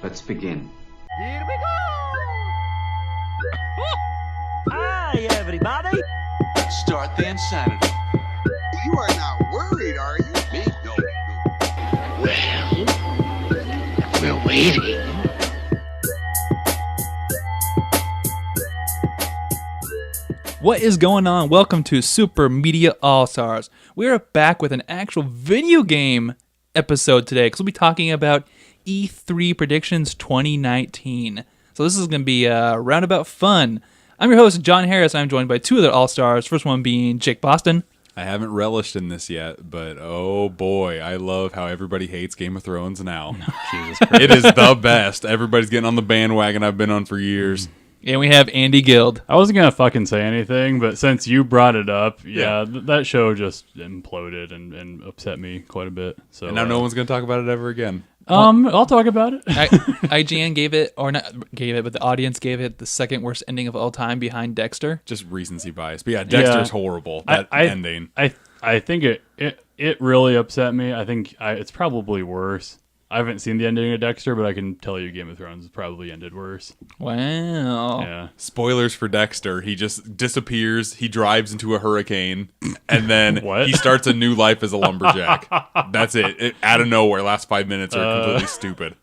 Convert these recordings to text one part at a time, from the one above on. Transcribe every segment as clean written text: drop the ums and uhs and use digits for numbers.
Let's begin. Here we go! Hi, everybody! Start the insanity. You are not worried, are you? Me? No. Well, we're waiting. What is going on? Welcome to Super Media All-Stars. We are back with an actual video game episode today because we'll be talking about E3 Predictions 2019. So this is going to be roundabout fun. I'm your host, John Harris. I'm joined by two other All-Stars. First one being Jake Boston. I haven't relished in this yet, but oh boy, I love how everybody hates Game of Thrones now. Jesus Christ. It is the best. Everybody's getting on the bandwagon I've been on for years. And we have Andy Guild. I wasn't going to fucking say anything, but since you brought it up, that show just imploded and upset me quite a bit. So And now no one's going to talk about it ever again. I'll talk about it. IGN gave it, or not gave it, but the audience gave it the second worst ending of all time behind Dexter. Just recency bias. But yeah, Dexter's horrible. That ending. I think it really upset me. I think it's probably worse. I haven't seen the ending of Dexter, but I can tell you Game of Thrones probably ended worse. Wow. Yeah. Spoilers for Dexter. He just disappears. He drives into a hurricane, and then What? he starts a new life as a lumberjack. That's it. Out of nowhere. Last 5 minutes are completely stupid.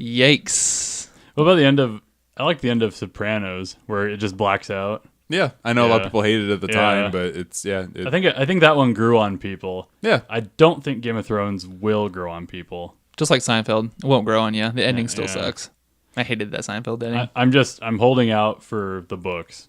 Yikes. What about the end of? I like the end of Sopranos, where it just blacks out. Yeah, I know a lot of Yeah. people hated it at the Yeah. time, but it's I think that one grew on people. Yeah. I don't think Game of Thrones will grow on people. Just like Seinfeld. It won't grow on you. The ending still Yeah. sucks. I hated that Seinfeld ending. I'm holding out for the books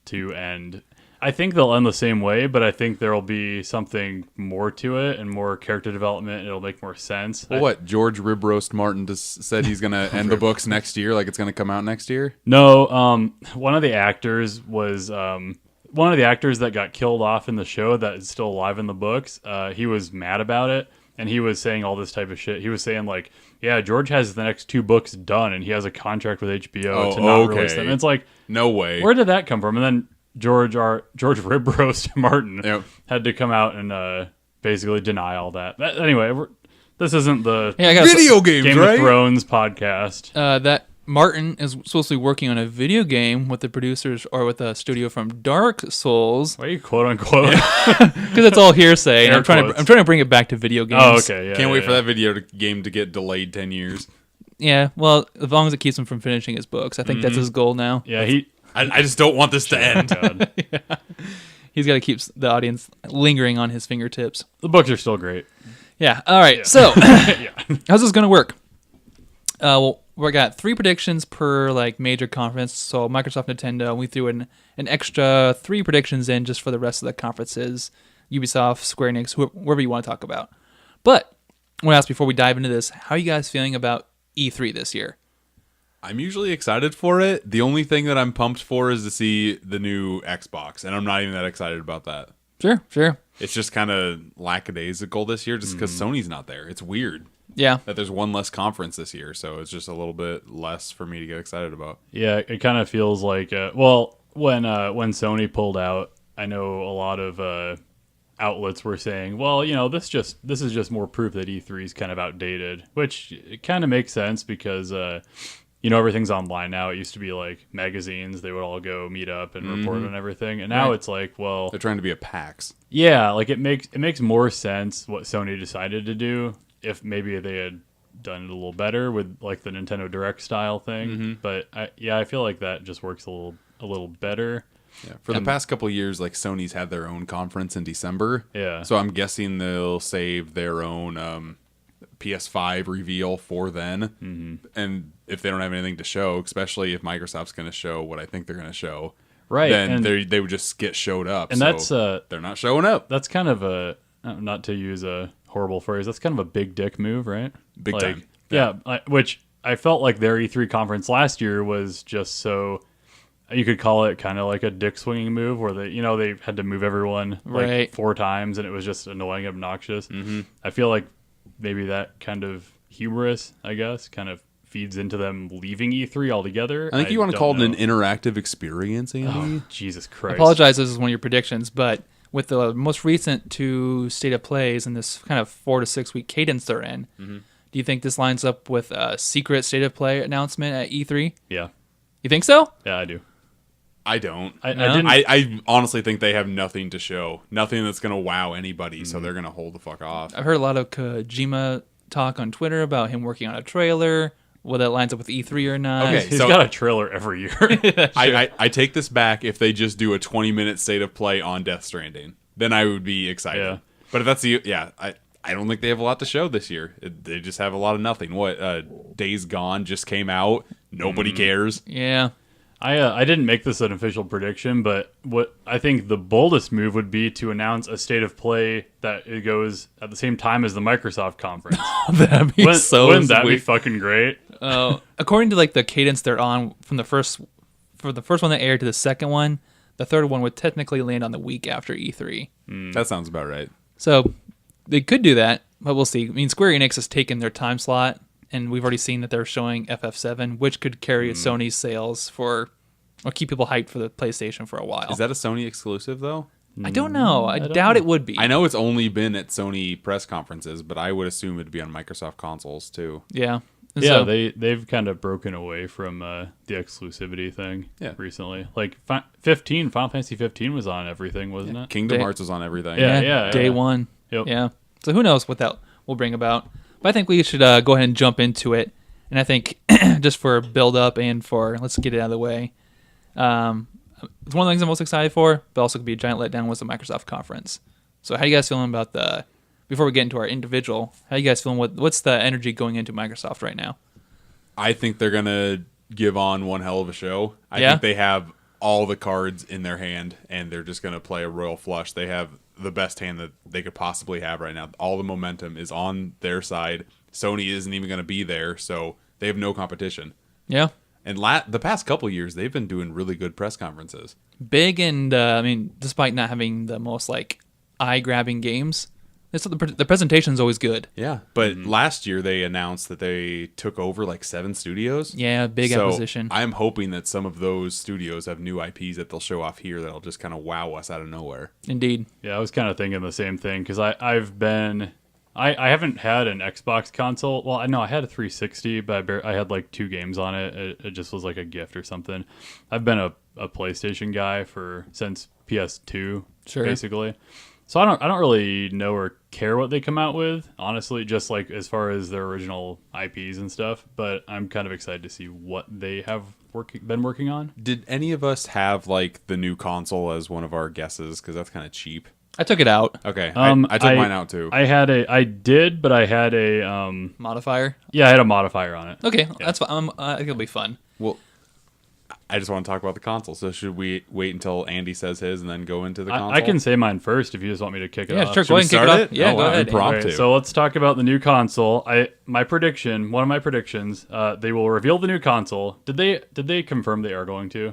to end. I think they'll end the same way, but I think there'll be something more to it and more character development. It'll make more sense. Well, what? George Ribroast Martin just said he's going to end the books next year, like it's going to come out next year? No, one of the actors was one of the actors that got killed off in the show that is still alive in the books. He was mad about it, and he was saying all this type of shit. He was saying like, yeah, George has the next 2 books done, and he has a contract with HBO to not release them. And it's like, no way. where did that come from? And then George Ribroast Martin Yep. had to come out and basically deny all that. Anyway, this isn't the Hey, I got Video games, Game right? of Thrones podcast. that Martin is supposed to be working on a video game with the producers or with a studio from Dark Souls, Why are you quote unquote? because it's all hearsay. And Air I'm trying quotes. to bring it back to video games. Oh, okay. Yeah, Can't wait yeah. for that game to get delayed 10 years. Yeah, well, as long as it keeps him from finishing his books, I think that's his goal now. Yeah, I just don't want this to end. God. He's got to keep the audience lingering on his fingertips. The books are still great. Yeah. All right. So, Yeah. how's this going to work? Well, we got 3 predictions per major conference. So Microsoft, Nintendo, we threw an extra 3 predictions in just for the rest of the conferences. Ubisoft, Square Enix, whoever you want to talk about. But I want to ask before we dive into this, how are you guys feeling about E3 this year? I'm usually excited for it. The only thing that I'm pumped for is to see the new Xbox, and I'm not even that excited about that. Sure. It's just kind of lackadaisical this year just because Sony's not there. It's weird Yeah. that there's one less conference this year, so it's just a little bit less for me to get excited about. Yeah, it kind of feels like when Sony pulled out, I know a lot of outlets were saying, well, this is just more proof that E3 is kind of outdated, which it kind of makes sense because everything's online now. It used to be like magazines; they would all go meet up and report on everything, and now Right. it's like, well, They're trying to be a PAX. yeah, like it makes more sense what Sony decided to do if maybe they had done it a little better with like the Nintendo Direct style thing. But I feel like that just works a little better. Yeah. For the past couple of years, Sony's had their own conference in December. Yeah. So I'm guessing they'll save their own PS5 reveal for then. And if they don't have anything to show, especially if Microsoft's going to show what I think they're going to show, Right, then and- they would just get showed up. And so that's they're not showing up. That's kind of a, not to use a horrible phrase, that's kind of a big dick move, right? Big time. Yeah, which I felt like their E3 conference last year was just so, you could call it kind of like a dick swinging move where they had to move everyone Right. 4 times and it was just annoying, obnoxious. I feel like maybe that kind of hubris, I guess, kind of feeds into them leaving E3 altogether. I think you want to call it don't an know. interactive experience, Andy. Oh, Jesus I Christ. apologize, this is one of your predictions, but with the most recent 2 state of plays and this kind of 4 to 6 week cadence they're in, do Do you think this lines up with a secret state of play announcement at E3? Yeah. You think so? Yeah, I do. I don't. I No? didn't. I honestly think they have nothing to show. Nothing that's going to wow anybody, so they're going to hold the fuck off. I've heard a lot of Kojima talk on Twitter about him working on a trailer, whether it lines up with E3 or not. Okay. He's So- got a trailer every year. I take this back if they just do a 20-minute state of play on Death Stranding. Then I would be excited. Yeah. But if that's I don't think they have a lot to show this year. They just have a lot of nothing. What Days Gone just came out. Nobody cares. Yeah. I didn't make this an official prediction, but what I think the boldest move would be to announce a state of play that it goes at the same time as the Microsoft conference. That'd be Wouldn't that be fucking great? According to like the cadence they're on from the first one that aired to the second one, the third one would technically land on the week after E3. That sounds about right. So they could do that, but we'll see. I mean, Square Enix has taken their time slot, and we've already seen that they're showing FF7, which could carry Sony's sales or keep people hyped for the PlayStation for a while. Is that a Sony exclusive, though? I don't know. I doubt it would be. I know it's only been at Sony press conferences, but I would assume it'd be on Microsoft consoles, too. Yeah. And Yeah, so- they've kind of broken away from the exclusivity thing Yeah. recently. Like Final Fantasy 15 was on everything, wasn't it? Kingdom Day- Hearts was on everything. Yeah. Day one. Yep. Yeah. So who knows what that will bring about. But I think we should go ahead and jump into it. And I think just for build up and for let's get it out of the way. It's one of the things I'm most excited for, but also could be a giant letdown was the Microsoft conference. So how you guys feeling about before we get into our individual, how you guys feeling? What's the energy going into Microsoft right now? I think they're going to give on one hell of a show. I Yeah? think they have all the cards in their hand, and they're just going to play a royal flush. They have the best hand that they could possibly have right now. All the momentum is on their side. Sony isn't even going to be there, so they have no competition. Yeah. And the past couple years, they've been doing really good press conferences. Big and, I mean, despite not having the most, like, eye-grabbing games, the presentation's always good. Yeah, but last year they announced that they took over like 7 studios. Yeah, big So acquisition. I'm hoping that some of those studios have new IPs that they'll show off here that'll just kind of wow us out of nowhere. Indeed. Yeah, I was kind of thinking the same thing because I haven't had an Xbox console. Well, I know I had a 360, but I had like 2 games on it. It just was like a gift or something. I've been a PlayStation guy since PS2, Sure. basically. So I don't really know or care what they come out with, honestly, just like as far as their original IPs and stuff. But I'm kind of excited to see what they have been working on. Did any of us have like the new console as one of our guesses? Because that's kind of cheap. I took it out. Okay, I took mine out too. I did, but I had a Modifier. I had a modifier on it. Okay, that's fine. I think it'll be fun. Well, I just want to talk about the console. So should we wait until Andy says his and then go into the console? I can say mine first if you just want me to kick it Yeah, off. sure. Should Go we ahead and kick it start off. it? Yeah, Oh, go wow, ahead. impromptu. So let's talk about the new console. One of my predictions, they will reveal the new console. Did they confirm they are going to?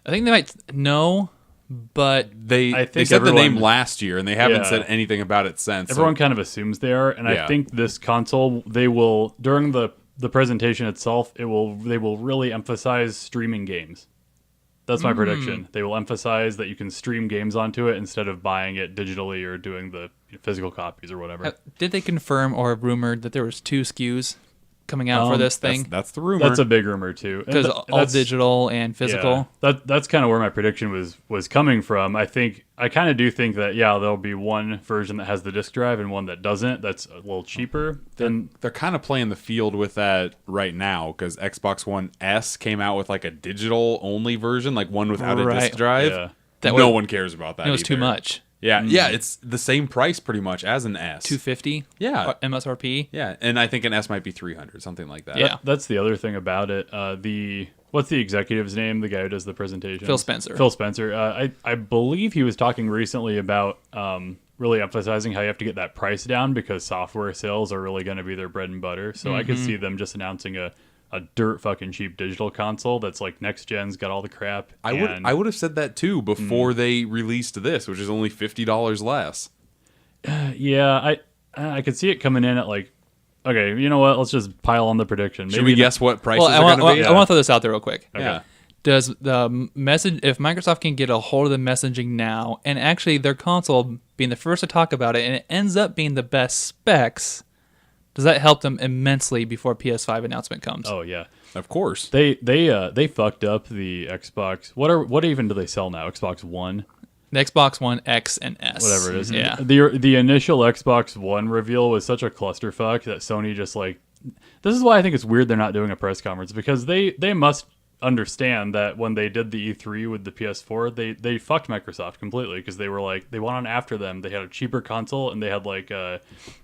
I think they might know, but They I think said the name everyone- last year, and they haven't Yeah. said anything about it since. Everyone kind of assumes they are, and Yeah. I think this console they will during the presentation itself they will really emphasize streaming games. That's my prediction. They will emphasize that you can stream games onto it instead of buying it digitally or doing the physical copies or whatever. did they confirm or rumored that there was 2 SKUs coming out for this thing? That's the rumor. That's a big rumor too. Because And all digital and physical. Yeah, that's kind of where my prediction was coming from. I kind of do think that there'll be one version that has the disc drive and one that doesn't. That's a little cheaper. Then They're kind of playing the field with that right now because Xbox One S came out with like a digital only version, like one without a Right. disc drive. Yeah. That no would- one cares about that. It was too either. much. Yeah, yeah, it's the same price pretty much as an S. $250. Yeah. MSRP. Yeah, and I think an S might be 300, something like that. Yeah. that's the other thing about it. What's the executive's name? The guy who does the presentation. Phil Spencer. Phil Spencer. I believe he was talking recently about really emphasizing how you have to get that price down because software sales are really going to be their bread and butter. So I could see them just announcing a dirt fucking cheap digital console that's like next gen's got all the crap. I would have said that too before they released this, which is only $50 less. Yeah, I could see it coming in at like, okay, you know what? Let's just pile on the prediction. Should we guess what prices Well, I are want, going to be? I want to throw this out there real quick. Yeah. Does the message, if Microsoft can get a hold of the messaging now, and actually their console being the first to talk about it, and it ends up being the best specs, does that help them immensely before PS5 announcement comes? Oh yeah, Of course. they fucked up the Xbox. What even do they sell now? Xbox One, The Xbox One X and S. whatever it is. Yeah. The initial Xbox One reveal was such a clusterfuck that Sony just like. This is why I think it's weird they're not doing a press conference, because they must understand that when they did the E3 with the PS4, they fucked Microsoft completely, because they were like, they went on after them. They had a cheaper console, and they had like that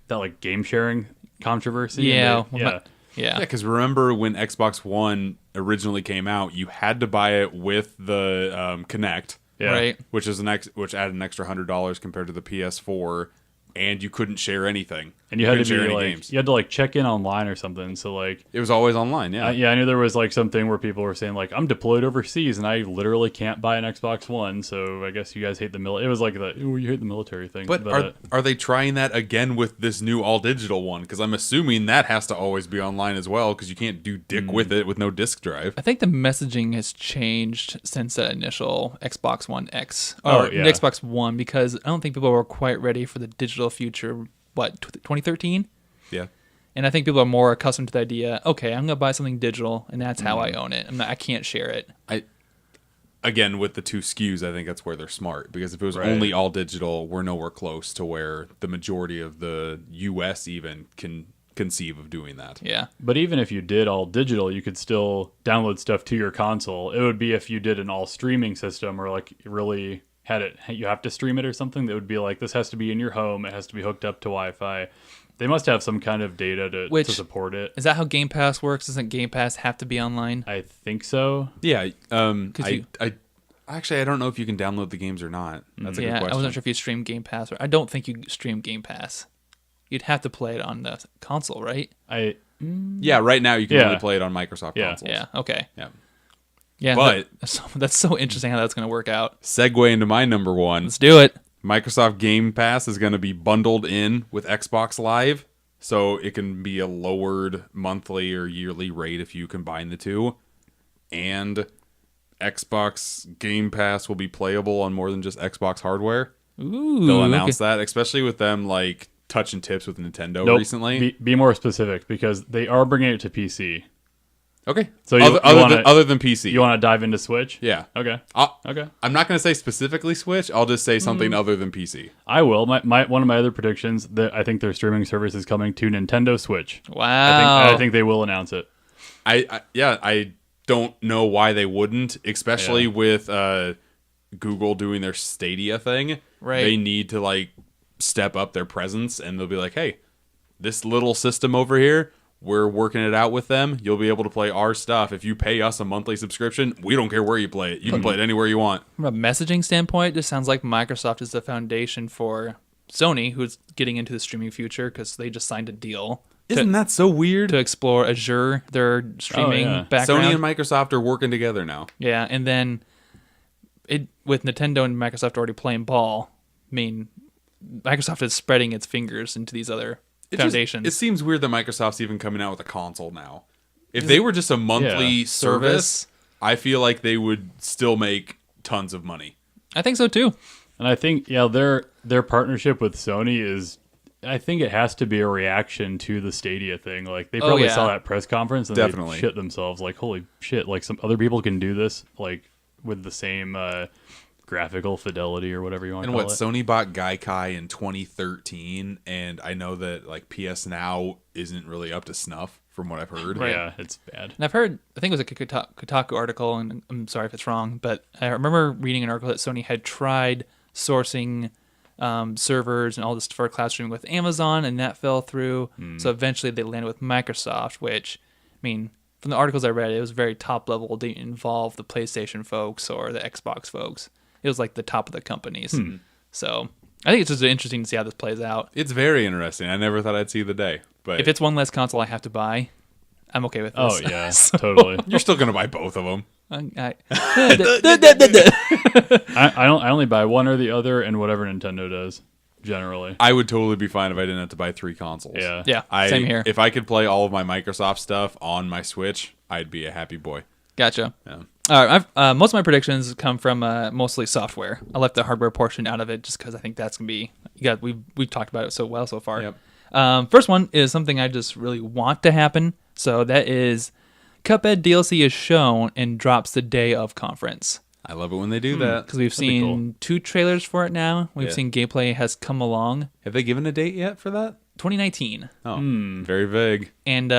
like game sharing controversy. Yeah. and Yeah. Yeah, because remember when Xbox One originally came out, you had to buy it with the Kinect, yeah. Right. which added an extra $100 compared to the PS4, and you couldn't share anything. And you had to couldn't be share any like, games. you had to like check in online or something. So like, It was always online. Yeah, I knew there was like something where people were saying like, I'm deployed overseas and I literally can't buy an Xbox One, so I guess you guys hate the military. It was like the, ooh, you hate the military thing. But are they trying that again with this new all digital one? Because I'm assuming that has to always be online as well, because you can't do dick with it with no disk drive. I think the messaging has changed since that initial Xbox One X Oh, or yeah. Xbox One, because I don't think people were quite ready for the digital future. What, 2013? Yeah. And I think people are more accustomed to the idea. Okay, I'm gonna buy something digital, and that's how I own it. I can't share it. Again, with the two SKUs, I think that's where they're smart, because if it was Right. only all digital, we're nowhere close to where the majority of the US even can conceive of doing that. Yeah. But even if you did all digital, you could still download stuff to your console. It would be if you did an all streaming system, or like really had it, you have to stream it or something. That would be like, this has to be in your home. It has to be hooked up to Wi-Fi. They must have some kind of data to support it. Is that how Game Pass works? Doesn't Game Pass have to be online? I think so. Yeah. you- I don't know if you can download the games or not. That's a good Yeah, question. I wasn't sure if you stream Game Pass. I don't think you stream Game Pass. You'd have to play it on the console, right? Yeah, right now you can Yeah. only play it on Microsoft Yeah. consoles. Yeah. Okay. Yeah. Yeah. But- that's so interesting how that's going to work out. Segue into my number one. Let's do it. Microsoft Game Pass is going to be bundled in with Xbox Live, so it can be a lowered monthly or yearly rate if you combine the two. And Xbox Game Pass will be playable on more than just Xbox hardware. Ooh. They'll announce that, especially with them like touching tips with Nintendo Nope. recently. Be more specific, because they are bringing it to PC. Okay. So other than PC. You want to dive into Switch? Yeah. Okay. Okay. I'm not going to say specifically Switch. I'll just say something other than PC. I will. My one of my other predictions, that I think their streaming service is coming to Nintendo Switch. Wow. I think they will announce it. I don't know why they wouldn't, especially Yeah. with Google doing their Stadia thing. Right. They need to like step up their presence, and they'll be like, "Hey, this little system over here, we're working it out with them. You'll be able to play our stuff if you pay us a monthly subscription. We don't care where you play it. You can play it anywhere you want." From a messaging standpoint, this sounds like Microsoft is the foundation for Sony, who's getting into the streaming future because they just signed a deal Isn't that so weird? to explore Azure, their streaming yeah. background. Sony and Microsoft are working together now. Yeah, and then with Nintendo and Microsoft already playing ball, I mean, Microsoft is spreading its fingers into these other foundations. It seems weird that Microsoft's even coming out with a console now. If they were just a monthly service, I feel like they would still make tons of money. I think so too. And I think, their partnership with Sony is, I think it has to be a reaction to the Stadia thing. Like, they probably yeah. saw that press conference and Definitely. they shit themselves. Like, holy shit, like some other people can do this, like, with the same graphical fidelity or whatever you want to And call what, it. Sony bought Gaikai in 2013, and I know that like PS Now isn't really up to snuff from what I've heard. Yeah, it's bad. And I've heard, I think it was a Kotaku article, and I'm sorry if it's wrong, but I remember reading an article that Sony had tried sourcing servers and all this for cloud streaming with Amazon, and that fell through. So eventually they landed with Microsoft, which, I mean, from the articles I read, it was very top level. It didn't involve the PlayStation folks or the Xbox folks. It was like the top of the companies. So I think it's just interesting to see how this plays out. It's very interesting. I never thought I'd see the day. But If it's one less console I have to buy, I'm okay with this. Oh, yeah, totally. you're still going to buy both of them. I only buy one or the other and whatever Nintendo does, generally. I would totally be fine if I didn't have to buy 3 consoles. Yeah. Yeah, same here. If I could play all of my Microsoft stuff on my Switch, I'd be a happy boy. Gotcha. Yeah. All right, most of my predictions come from mostly software. I left the hardware portion out of it just because I think that's gonna be. We've talked about it so well so far. Yep. First one is something I just really want to happen. So that is Cuphead DLC is shown and drops the day of conference. I love it when they do that. Because we've That'd be seen 2 trailers for it now. We've Yeah. seen gameplay has come along. Have they given a date yet for that? 2019. Oh, very vague. And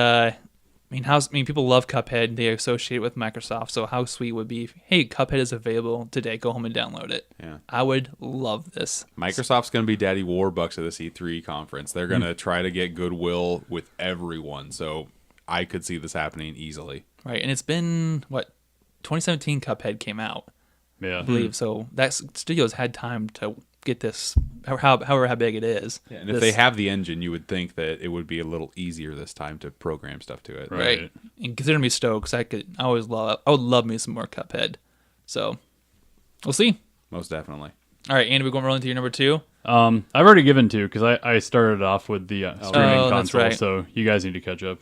people love Cuphead. They associate it with Microsoft. So how sweet would be, hey, Cuphead is available today. Go home and download it. Yeah. I would love this. Microsoft's going to be Daddy Warbucks at this E3 conference. They're going to try to get goodwill with everyone. So I could see this happening easily. Right. And it's been, 2017 Cuphead came out, Yeah. I believe. So that studio's had time to get this, however how big it is. Yeah, and if they have the engine, you would think that it would be a little easier this time to program stuff to it. Right. And consider me stoked, because I would love me some more Cuphead. So we'll see. Most definitely. All right, Andy, we're going rolling to your number 2. I've already given 2 because I started off with the streaming Oh, that's console, right. so you guys need to catch up.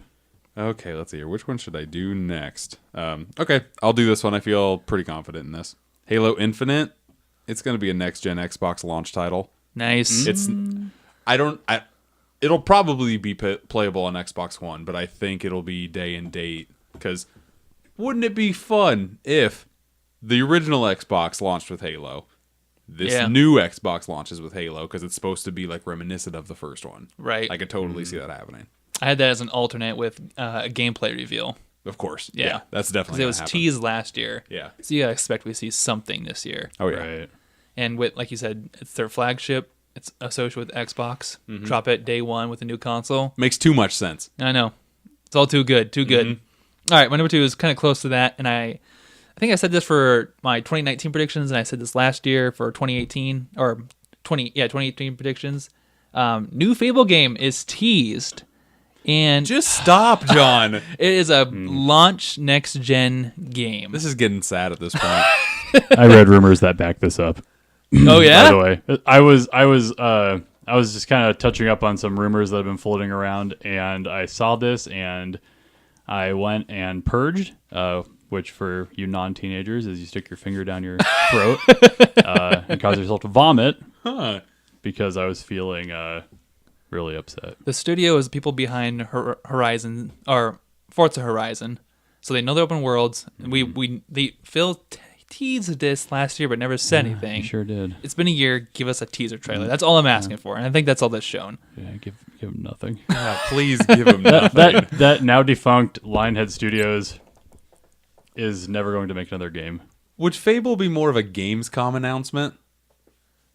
Okay, let's see here. Which one should I do next? Okay, I'll do this one. I feel pretty confident in this. Halo Infinite. It's going to be a next-gen Xbox launch title. Nice. It'll probably be playable on Xbox One, but I think it'll be day and date. Because wouldn't it be fun if the original Xbox launched with Halo, this new Xbox launches with Halo, because it's supposed to be like reminiscent of the first one. Right. I could totally see that happening. I had that as an alternate with a gameplay reveal. Of course. Yeah. That's Because definitely it was happen. teased last year. Yeah. So you gotta expect we see something this year. Oh, yeah. Right. And with, like you said, it's their flagship. It's associated with Xbox. Drop it day one with a new console. Makes too much sense. I know. It's all too good. Too good. All right, my number 2 is kind of close to that. And I think I said this for my 2019 predictions, and I said this last year for 2018, or 2018 predictions. New Fable game is teased. And Just stop, John. it is a launch next gen game. This is getting sad at this point. I read rumors that back this up. Oh yeah. By the way, I was just kind of touching up on some rumors that have been floating around, and I saw this, and I went and purged, which for you non-teenagers is you stick your finger down your throat and cause yourself to vomit. Because I was feeling really upset. The studio is the people behind Horizon or Forza Horizon, so they know the open worlds. Phil teased this last year, but never said anything. He sure did. It's been a year. Give us a teaser trailer. That's all I'm asking for, and I think that's all that's shown. Yeah, give him nothing. Please give him nothing. that now defunct Lionhead Studios is never going to make another game. Would Fable be more of a Gamescom announcement?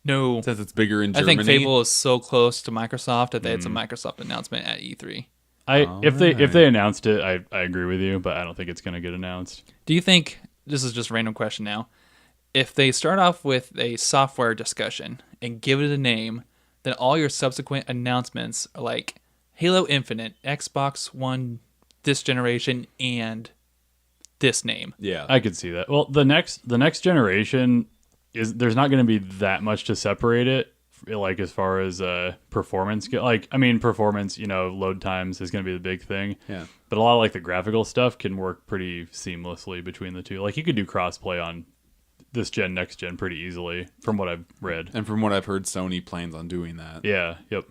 No, Since it's bigger in I Germany? think Fable is so close to Microsoft that it's a Microsoft announcement at E3. If they announced it, I agree with you, but I don't think it's going to get announced. Do you think, this is just a random question now, if they start off with a software discussion and give it a name, then all your subsequent announcements are like Halo Infinite, Xbox One, this generation, and this name? Yeah. I could see that. Well, the next generation there's not going to be that much to separate it, like as far as performance. Performance, load times is going to be the big thing. Yeah. But a lot of like the graphical stuff can work pretty seamlessly between the two. Like you could do crossplay on this gen, next gen pretty easily, from what I've read. And from what I've heard, Sony plans on doing that. Yeah. Yep.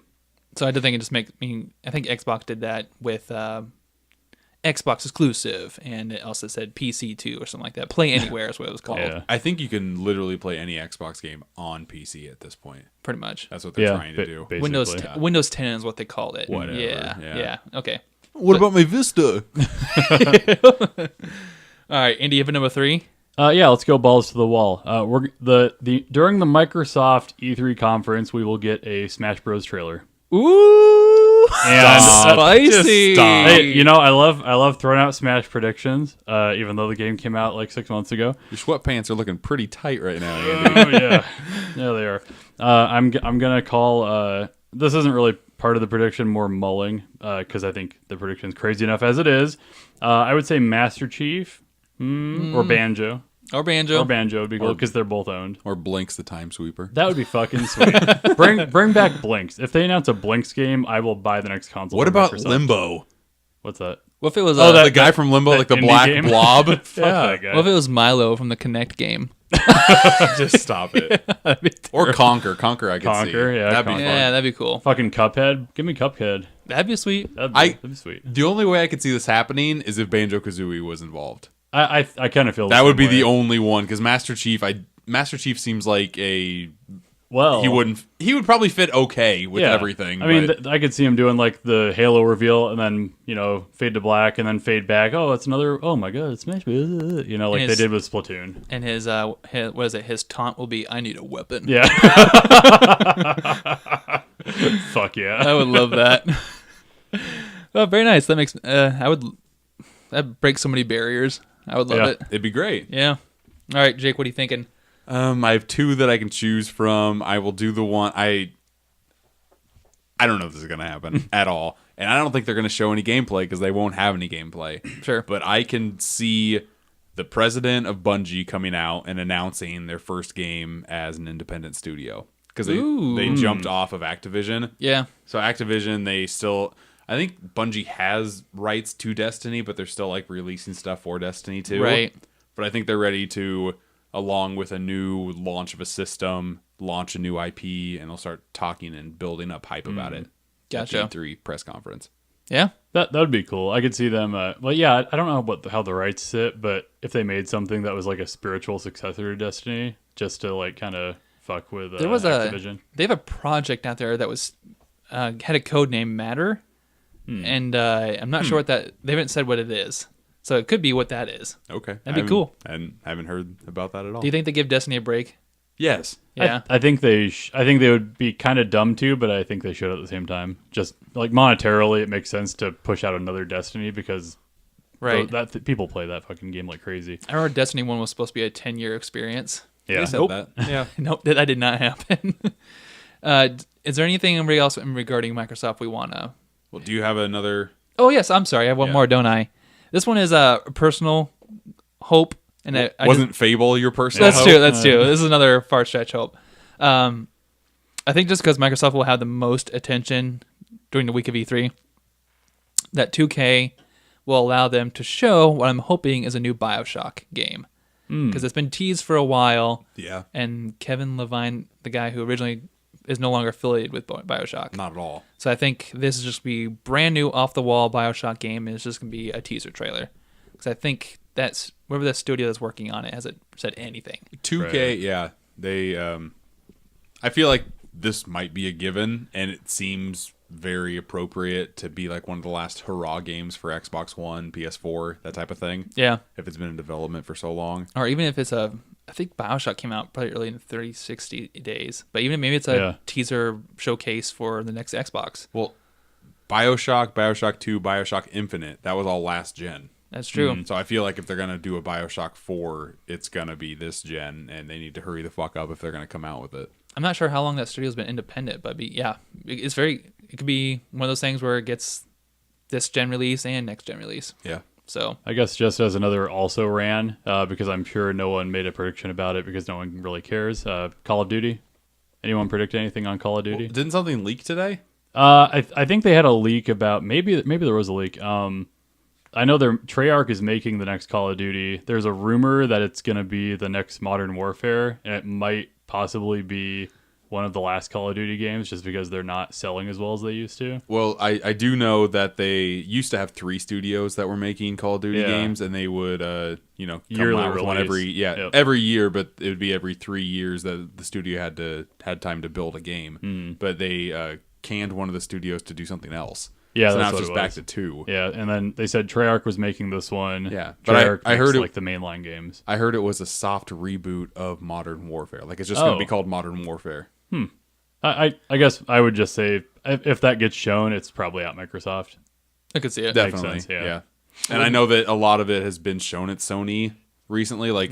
So I did think it just I think Xbox did that with Xbox exclusive, and it also said PC2 or something like that. Play Anywhere is what it was called. Yeah. I think you can literally play any Xbox game on PC at this point. Pretty much. That's what they're trying to do. Basically. Windows 10 is what they called it. Whatever, Yeah. yeah. Okay. What about my Vista? All right, Andy, you have a number 3? Yeah, let's go balls to the wall. During the Microsoft E3 conference, we will get a Smash Bros. Trailer. Ooh, And spicy. Hey, I love throwing out Smash predictions, even though the game came out like 6 months ago. Your sweatpants are looking pretty tight right now, Andy. Oh yeah, there they are. I'm gonna call. This isn't really part of the prediction, more mulling, because I think the prediction's crazy enough as it is. I would say Master Chief or Banjo. Or Banjo. Or Banjo would be cool because they're both owned. Or Blinks the Time Sweeper. That would be fucking sweet. bring back Blinks. If they announce a Blinks game, I will buy the next console. What from about Microsoft. Limbo? What's that? What if it was The guy from Limbo, that like the indie black game? blob. Fuck that guy. what if it was Milo from the Connect game? Just stop it. That'd be Or Conquer. Conquer, I could see. Conquer, yeah, That'd be Conquer. fun. Yeah, that'd be cool. Fucking Cuphead. Give me Cuphead. That'd be sweet. That'd be sweet. The only way I could see this happening is if Banjo-Kazooie was involved. I kind of feel That would be the only. only one, because Master Chief seems like a... Well, He would probably fit okay with yeah. everything. I mean, but I could see him doing like the Halo reveal and then, fade to black and then fade back. Oh, it's another. Oh my god, it's Smash. Like And they did with Splatoon. And his what is it? His taunt will be, "I need a weapon." Yeah. Fuck yeah. I would love that. Oh, very nice. That makes that breaks so many barriers. I would love Yeah. it. it'd be great. Yeah. All right, Jake, what are you thinking? I have two that I can choose from. I will do the one I don't know if this is going to happen at all. And I don't think they're going to show any gameplay because they won't have any gameplay. Sure. But I can see the president of Bungie coming out and announcing their first game as an independent studio. Because they jumped off of Activision. Yeah. So Activision, I think Bungie has rights to Destiny, but they're still like releasing stuff for Destiny too. Right. But I think they're ready to, along with a new launch of a system, launch a new IP, and they'll start talking and building up hype about it. Gotcha. At the E3 press conference. Yeah. That would be cool. I could see them. Well, yeah, I don't know how the rights sit, but if they made something that was like a spiritual successor to Destiny, just to like kind of fuck with There was Activision. they have a project out there that was had a code name Matter, and I'm not sure what that. They haven't said what it is, so it could be what that is. Okay. That'd be cool. I haven't heard about that at all. Do you think they give Destiny a break? Yes. Yeah. I think they would be kind of dumb too, but I think they should at the same time. Just like monetarily, it makes sense to push out another Destiny because Right. people play that fucking game like crazy. I remember Destiny 1 was supposed to be a 10-year experience. Yeah. They said Nope. that. Yeah. Nope, that did not happen. Is there anything else regarding Microsoft we want to... Well, do you have another? Oh, yes, I'm sorry. I have one Yeah. more, don't I? This one is a personal hope. And I Wasn't Fable your personal That's hope? true. That's true. This is another far stretch hope. I think just because Microsoft will have the most attention during the week of E3, that 2K will allow them to show what I'm hoping is a new BioShock game. Because it's been teased for a while, Yeah. and Kevin Levine, the guy who originally is no longer affiliated with BioShock. Not at all. So I think this is just be brand new, off the wall BioShock game, and it's just gonna be a teaser trailer. Because I think that's whoever the studio that's working on it hasn't said anything. 2K, Right. yeah. They I feel like this might be a given, and it seems very appropriate to be like one of the last hurrah games for Xbox One, PS4, that type of thing. Yeah. If it's been in development for so long. Or even if it's I think BioShock came out probably early in 30, 60 days. But even maybe it's a teaser showcase for the next Xbox. Well, BioShock, BioShock 2, BioShock Infinite, that was all last gen. That's true. So I feel like if they're going to do a BioShock 4, it's going to be this gen, and they need to hurry the fuck up if they're going to come out with it. I'm not sure how long that studio's been independent, but it could be one of those things where it gets this gen release and next gen release. Yeah. So I guess just as another also ran, because I'm sure no one made a prediction about it because no one really cares. Call of Duty. Anyone predict anything on Call of Duty? Well, didn't something leak today? I think they had a leak about maybe there was a leak. I know Treyarch is making the next Call of Duty. There's a rumor that it's going to be the next Modern Warfare, and it might possibly be one of the last Call of Duty games just because they're not selling as well as they used to. Well, I do know that they used to have 3 studios that were making Call of Duty Yeah. games, and they would, come Yearly out with one release. every year, but it would be every 3 years that the studio had time to build a game. But they canned one of the studios to do something else. Yeah, so that's now it's what just it back was. to 2. Yeah, and then they said Treyarch was making this one. Yeah, but Treyarch I heard makes, it like the mainline games. I heard it was a soft reboot of Modern Warfare. Like it's just going to be Oh. called Modern Warfare. I guess I would just say if that gets shown, it's probably at Microsoft. I could see it. Definitely, sense, yeah. And I know that a lot of it has been shown at Sony recently. Like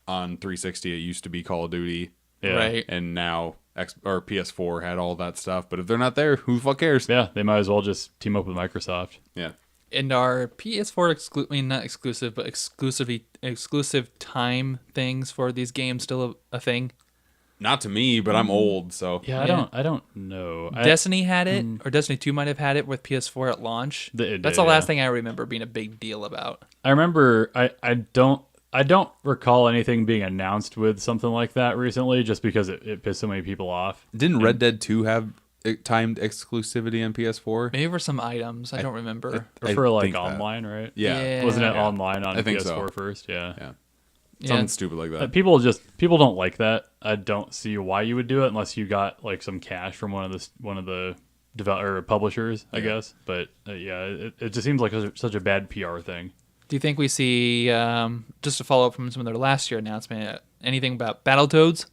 on 360, it used to be Call of Duty, Yeah. Right. and now PS4 had all that stuff. But if they're not there, who the fuck cares? Yeah, they might as well just team up with Microsoft. Yeah. And our PS4 not exclusive, but exclusive time things for these games still a thing? Not to me, but I'm old, so Yeah, I don't know. Destiny had it, or Destiny 2 might have had it with PS4 at launch. It That's did, the last yeah. thing I remember being a big deal about. I remember I don't recall anything being announced with something like that recently, just because it pissed so many people off. didn't Red Dead 2 have timed exclusivity on PS4? Maybe for some items, I don't remember. Or for like think that. online, right? Yeah. Wasn't it Yeah. online on I think PS4 so. first? Yeah. Yeah. Yeah. Something stupid like that. People don't like that. I don't see why you would do it unless you got like some cash from one of the or publishers, I guess. But it just seems like such a bad PR thing. Do you think we see, just to follow up from some of their last year announcement, anything about Battletoads?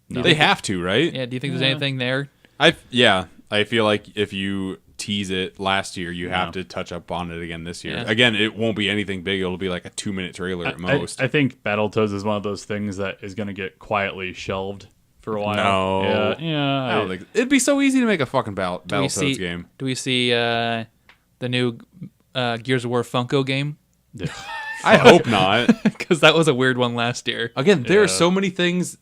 They have to, right? Yeah, do you think there's anything there? I feel like if you tease it last year, you have to touch up on it again this year. Yeah. Again, it won't be anything big. It'll be like a 2-minute trailer at most. I think Battletoads is one of those things that is going to get quietly shelved for a while. No. Yeah. I don't think it'd be so easy to make a fucking Do we Battletoads game. Do we see the new Gears of War Funko game? I hope not. Because that was a weird one last year. Again, there are so many things.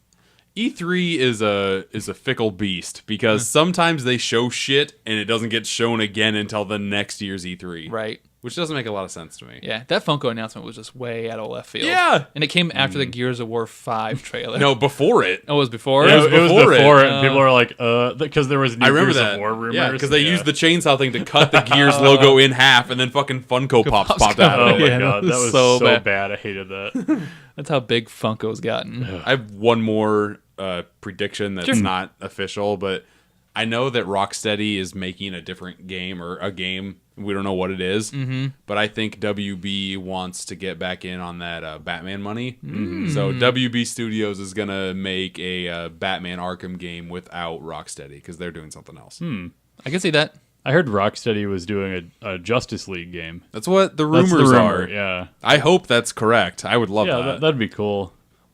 E3 is a fickle beast because sometimes they show shit and it doesn't get shown again until the next year's E3. Right. Which doesn't make a lot of sense to me. Yeah, that Funko announcement was just way out of left field. Yeah. And it came after the Gears of War 5 trailer. No, before it. Oh, it was before? It was before it. it. People are like, because there was new I remember Gears that. of War rumors. Yeah, because they used the chainsaw thing to cut the Gears logo in half, and then fucking Funko Pops popped out. Oh of my it. god, that was so so bad. bad. I hated that. That's how big Funko's gotten. I have one more prediction that's not official, but I know that Rocksteady is making a different game or a game. We don't know what it is, but I think WB wants to get back in on that Batman money. So WB Studios is going to make a Batman Arkham game without Rocksteady because they're doing something else. I can see that. I heard Rocksteady was doing a Justice League game. That's what the That's rumors the are. rumor, yeah. I hope that's correct. I would love Yeah, that. that'd be cool.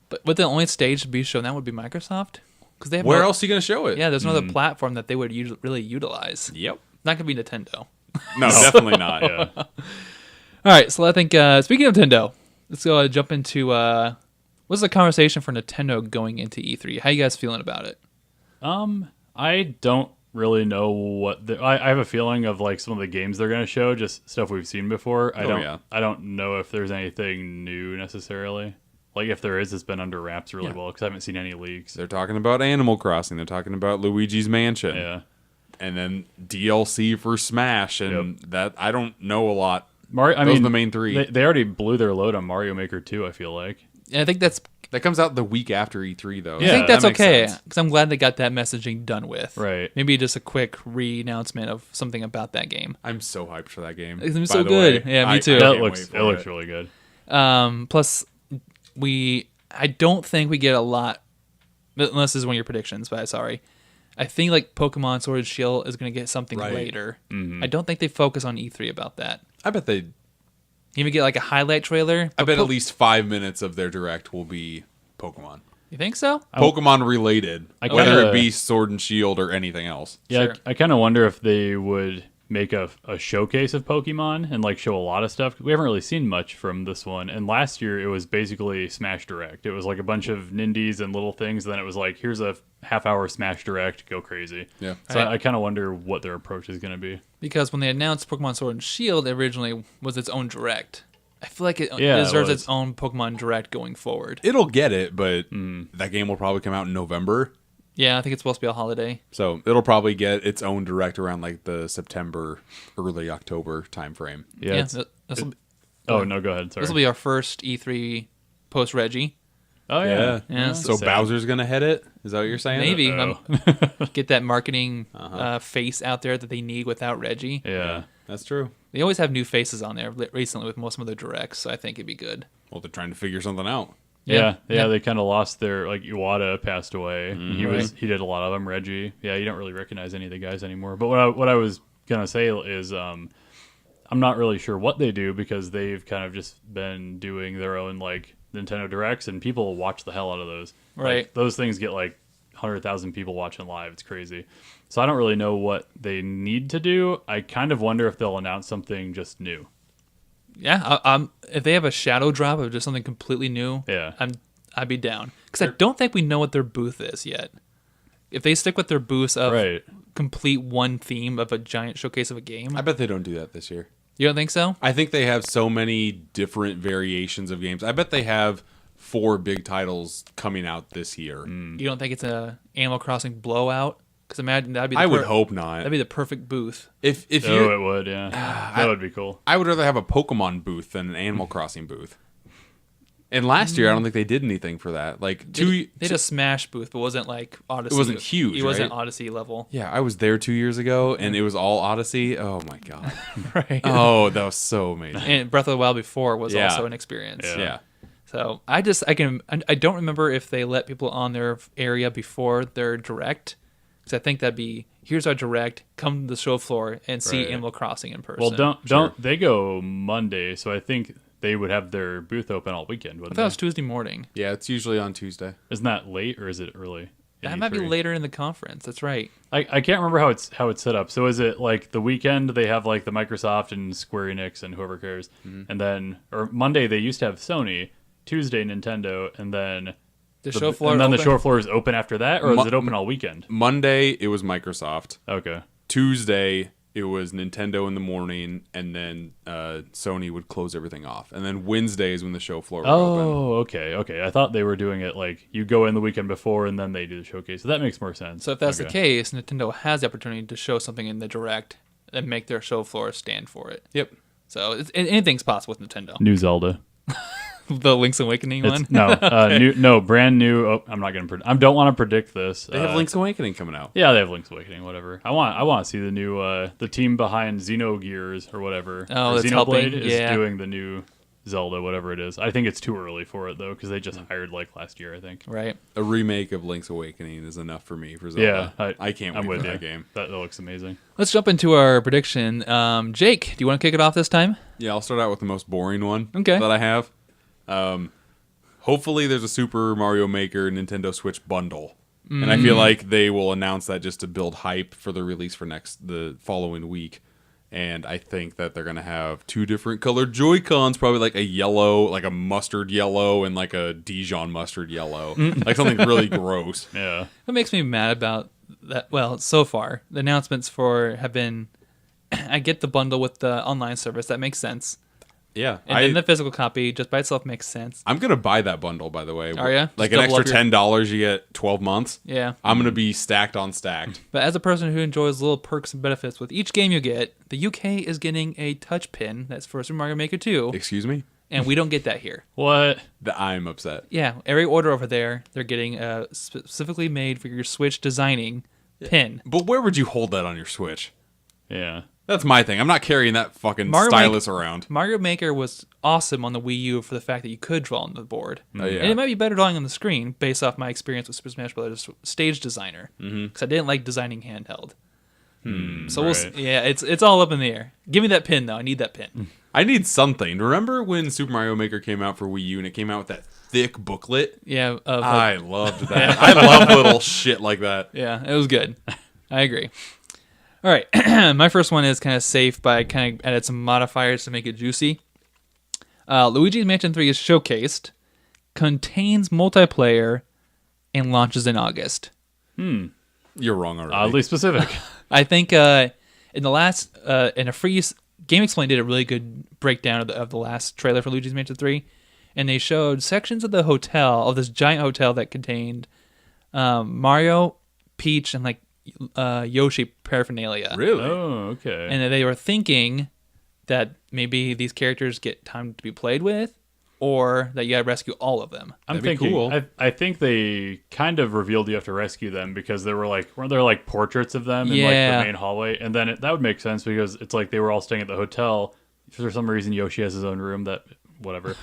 But would the only stage to be shown that would be Microsoft? Because they have Where no- else are you going to show it? Yeah, there's no other platform that they would really utilize. Yep. Not gonna be Nintendo. No, definitely not. Yeah. All right, so I think speaking of Nintendo, let's go jump into what's the conversation for Nintendo going into E3? How you guys feeling about it? I don't really know what I have a feeling of like some of the games they're going to show, just stuff we've seen before. I don't know if there's anything new necessarily. Like if there is, it's been under wraps really well because I haven't seen any leaks. They're talking about Animal Crossing. They're talking about Luigi's Mansion. Yeah. And then DLC for Smash. And that I don't know a lot. Those are the main three. They already blew their load on Mario Maker 2, I feel like. Yeah, I think that's That comes out the week after E3, though. I think that's that makes okay sense. because I'm glad they got that messaging done with. Right. Maybe just a quick re-announcement of something about that game. I'm so hyped for that game. It's gonna be by so the good. way. Yeah, me too. I That can't looks wait for it looks really good. Plus, I don't think we get a lot, unless this is one of your predictions, but sorry. I think like Pokemon Sword and Shield is going to get something Right. later. I don't think they focus on E3 about that. I bet they. Even get like a highlight trailer. I bet at least 5 minutes of their direct will be Pokemon. You think so? Pokemon related, I whether kinda- it be Sword and Shield or anything else. Yeah, Sure. I kind of wonder if they would make a showcase of Pokemon and like show a lot of stuff. We haven't really seen much from this one. And last year it was basically Smash Direct. It was like a bunch of nindies and little things. And then it was like, here's a half-hour Smash Direct. Go crazy. Yeah. So Right. I kind of wonder what their approach is going to be. Because when they announced Pokemon Sword and Shield, it originally was its own direct. I feel like it Yeah, it deserves was. its own Pokemon Direct going forward. It'll get it, but that game will probably come out in November. Yeah, I think it's supposed to be a holiday. So it'll probably get its own direct around like the September, early October timeframe. Yeah. Yeah, it's- this will oh, no, go ahead. Sorry. be our first E3 post Reggie. Oh, yeah. Yeah, So Sad. Bowser's gonna hit it? Is that what you're saying? Maybe Uh-oh. get that marketing face out there that they need without Reggie. Yeah. That's true. They always have new faces on there recently with most of their directs, so I think it'd be good. Well, they're trying to figure something out. Yeah, they kind of lost their like Iwata passed away. Right. He did a lot of them. Reggie, yeah, you don't really recognize any of the guys anymore. But what I was gonna say is, I'm not really sure what they do because they've kind of just been doing their own like Nintendo Directs, and people watch the hell out of those. Right. Like, those things get like 100,000 people watching live. It's crazy. So I don't really know what they need to do. I kind of wonder if they'll announce something just new. Yeah, if they have a shadow drop of just something completely new, Yeah. I'd be down. Because I don't think we know what their booth is yet. If they stick with their booths of Right. complete one theme of a giant showcase of a game, I bet they don't do that this year. you don't think so? I think they have so many different variations of games. I bet they have 4 big titles coming out this year. You don't think it's a Animal Crossing blowout? Because imagine that'd be. The I would hope not. That'd be the perfect booth. If Oh, you, it would, yeah. That would be cool. I would rather have a Pokemon booth than an Animal Crossing booth. And last year, I don't think they did anything for that. Like They did a Smash booth, but wasn't like Odyssey. It wasn't huge, It wasn't right? Odyssey level. Yeah, I was there 2 years ago, and it was all Odyssey. Oh my god! Right. Oh, that was so amazing. And Breath of the Wild before was Yeah. also an experience. Yeah. So I don't remember if they let people on their area before their direct. Because I think that'd be, here's our direct, come to the show floor and see Right. Animal Crossing in person. Well, don't they go Monday? So I think they would have their booth open all weekend. I Wouldn't thought it was they? Tuesday morning. Yeah, it's usually on Tuesday. Isn't that late or is it early? That might be E3? later in the conference. That's right. I can't remember how it's set up. So is it like the weekend they have like the Microsoft and Square Enix and whoever cares, and then or Monday they used to have Sony, Tuesday Nintendo, and then The show floor. and then the open? show floor is open after that, or is it open all weekend? Monday it was Microsoft. Okay. Tuesday it was Nintendo in the morning, and then Sony would close everything off. And then Wednesday is when the show floor would open. Oh, okay. I thought they were doing it like you go in the weekend before and then they do the showcase. So that makes more sense. So if that's the Okay. case, Nintendo has the opportunity to show something in the direct and make their show floor stand for it. Yep. So anything's possible with Nintendo. New Zelda. The Link's Awakening one. No, brand new. Oh, I'm not gonna. I don't want to predict this. They have Link's Awakening coming out. Yeah, they have Link's Awakening. Whatever. I want to see the new the team behind Xenogears or whatever. Oh, or that's Xenoblade helping? is Yeah. doing the new Zelda, whatever it is. I think it's too early for it though because they just hired like last year. I think. Right. A remake of Link's Awakening is enough for me for Zelda. Yeah, I can't I'm wait with for you. that game. That looks amazing. Let's jump into our prediction. Jake, do you want to kick it off this time? Yeah, I'll start out with the most boring one Okay. that I have. Hopefully there's a Super Mario Maker Nintendo Switch bundle. And I feel like they will announce that just to build hype for the release for the following week. And I think that they're going to have 2 different colored Joy-Cons, probably like a yellow, like a mustard yellow, and like a Dijon mustard yellow. Like something really gross. Yeah. What makes me mad about that? Well, so far the announcements have been. I get the bundle with the online service. That makes sense. Yeah. And then the physical copy just by itself makes sense. I'm going to buy that bundle, by the way. Are ya? Like Just an double extra up your- $10, you get 12 months. Yeah. I'm going to be stacked on stacked. But as a person who enjoys little perks and benefits with each game you get, the UK is getting a touch pin that's for Super Mario Maker 2, Excuse me? and we don't get that here. What? I'm upset. Yeah, every order over there, they're getting a specifically made for your Switch designing pin. But where would you hold that on your Switch? Yeah. That's my thing. I'm not carrying that fucking Mario stylus around. Mario Maker was awesome on the Wii U for the fact that you could draw on the board. Oh, yeah. And it might be better drawing on the screen based off my experience with Super Smash Bros. Stage Designer. Because I didn't like designing handheld. So we'll right. yeah, it's all up in the air. Give me that pin, though. I need that pin. I need something. Remember when Super Mario Maker came out for Wii U and it came out with that thick booklet? Yeah, I loved that. I love little shit like that. yeah, it was good. I agree. All right, my first one is kind of safe, but I kind of added some modifiers to make it juicy. Luigi's Mansion 3 is showcased, contains multiplayer, and launches in August. You're wrong already. Oddly specific. I think in the last in a free Game Explain did a really good breakdown of the last trailer for Luigi's Mansion 3, and they showed sections of the hotel, of this giant hotel that contained Mario, Peach, and like Yoshi paraphernalia. Really? Oh, okay. And they were thinking that maybe these characters get time to be played with, or that you gotta rescue all of them. I'm That'd be thinking. cool. I think they kind of revealed you have to rescue them because there weren't there like portraits of them in like Yeah. the main hallway, and then that would make sense because it's like they were all staying at the hotel. For some reason, Yoshi has his own room that whatever,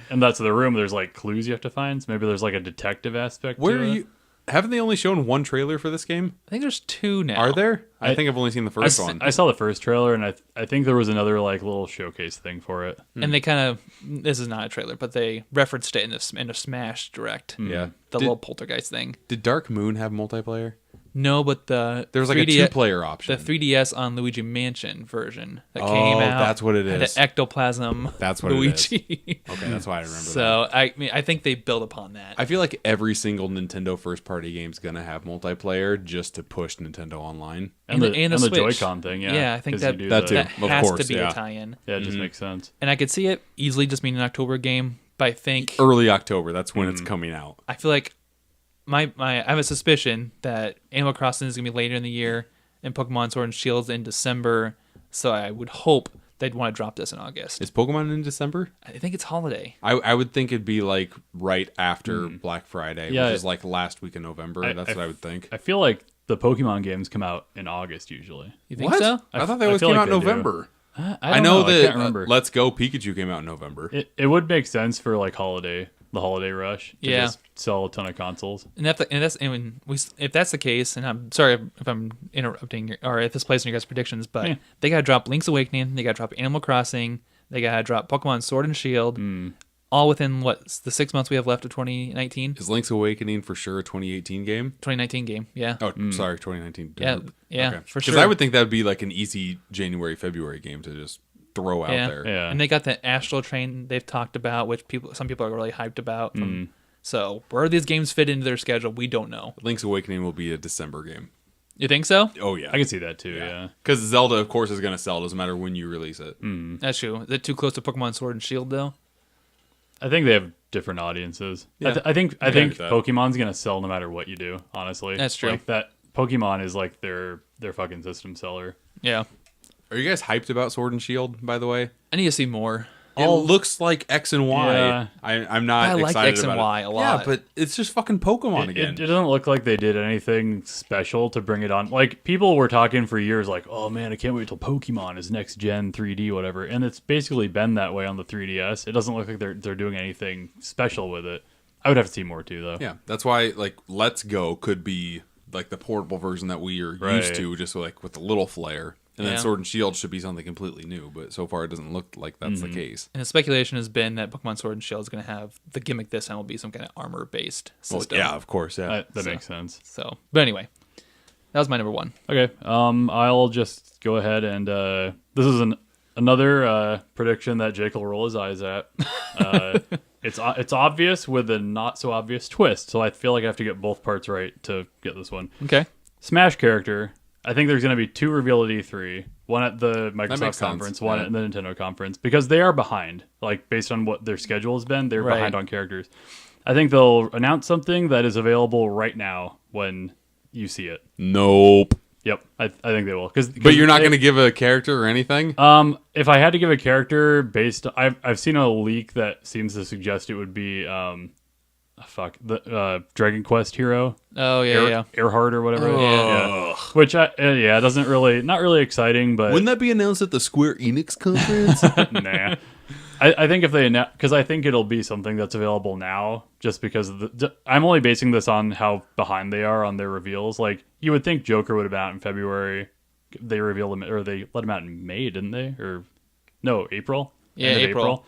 and that's the room. There's like clues you have to find. So maybe there's like a detective aspect. Where to are it. you? Haven't they only shown one trailer for this game? I think there's 2 now. Are there? I I- think I've only seen the first one. I saw the first trailer, and I think there was another like little showcase thing for it. And they kind of, this is not a trailer, but they referenced it in a Smash Direct. yeah. The Did, little poltergeist thing. did Dark Moon have multiplayer? No, but the There's like a 3D two-player option. The 3DS on Luigi Mansion version that came out. That's what it had is. The ectoplasm That's what Luigi. it is. Okay, that's why I remember that. So I think they build upon that. I feel like every single Nintendo first-party game is going to have multiplayer just to push Nintendo Online. And the Switch. Joy-Con thing, yeah. Yeah, I think 'cause that you do that too. that Of has course, to be yeah. a tie-in. Yeah, it just makes sense. And I could see it easily just being an October game, but I think Early October, that's when it's coming out. I feel like I have a suspicion that Animal Crossing is gonna be later in the year and Pokemon Sword and Shield in December. So I would hope they'd want to drop this in August. Is Pokemon in December? I think it's holiday. I would think it'd be like right after Black Friday, Yeah, which is like last week in November. That's what I would think. I feel like the Pokemon games come out in August usually. You think so? I thought they I always feel came like out in they do. November. I know don't I that can't remember. Let's Go Pikachu came out in November. It would make sense for like the holiday rush to Yeah. just sell a ton of consoles. And if that's the case, and I'm sorry if I'm interrupting or if this plays in your guys' predictions, but Yeah. they gotta drop Link's Awakening, they gotta drop Animal Crossing, they gotta drop Pokemon Sword and Shield, all within the 6 months we have left of 2019. Is Link's Awakening for sure a 2018 game? 2019 game, yeah. Oh, sorry, 2019. Yeah, yeah, for Because sure. I would think that would be like an easy January, February game to just throw out there. Yeah. And they got the Astral Train they've talked about, which some people are really hyped about. So where these games fit into their schedule, we don't know. Link's Awakening will be a December game. You think so? Oh yeah, I can see that too. Yeah. Because Zelda, of course, is going to sell. Doesn't matter when you release it. That's true. Is it too close to Pokemon Sword and Shield though? I think they have different audiences. Yeah. I think with that. Pokemon's gonna sell no matter what you do. Honestly, That's true. Like that Pokemon is like their fucking system seller. Yeah. Are you guys hyped about Sword and Shield? By the way, I need to see more. it looks like X and Y. Yeah. I'm not. I like excited X and about Y it. a lot. Yeah, but it's just fucking Pokemon It again. doesn't look like they did anything special to bring it on. Like people were talking for years, like, "Oh man, I can't wait till Pokemon is next gen 3D, whatever." And it's basically been that way on the 3DS. It doesn't look like they're doing anything special with it. I would have to see more too, though. Yeah, that's why like Let's Go could be like the portable version that we are Right. used to, just like with a little flair. And then Yeah. Sword and Shield should be something completely new, but so far it doesn't look like that's the case. And the speculation has been that Pokemon Sword and Shield is going to have the gimmick this time will be some kind of armor-based Well, system. yeah, of course, yeah. That makes sense. So, but anyway, that was my number one. Okay. I'll just go ahead and this is another prediction that Jake will roll his eyes at. It's obvious with a not so obvious twist, so I feel like I have to get both parts right to get this one. Okay. Smash character. I think there's going to be two revealed at E3. One at the Microsoft makes conference, sense, one yeah. at the Nintendo conference, because they are behind. Like based on what their schedule has been, they're Right. behind on characters. I think they'll announce something that is available right now when you see it. Nope. Yep, I think they will. But you're not going to give a character or anything? If I had to give a character based, I've seen a leak that seems to suggest it would be the Dragon Quest hero. Oh yeah, Earhart or whatever. Ugh. Yeah. Which doesn't really, not really exciting, but Wouldn't that be announced at the Square Enix conference? nah. I think if they because I think it'll be something that's available now, just because I'm only basing this on how behind they are on their reveals. Like you would think Joker would have been out in February. They revealed him, or they let him out in May, didn't they? Or no, April. Yeah, End of April.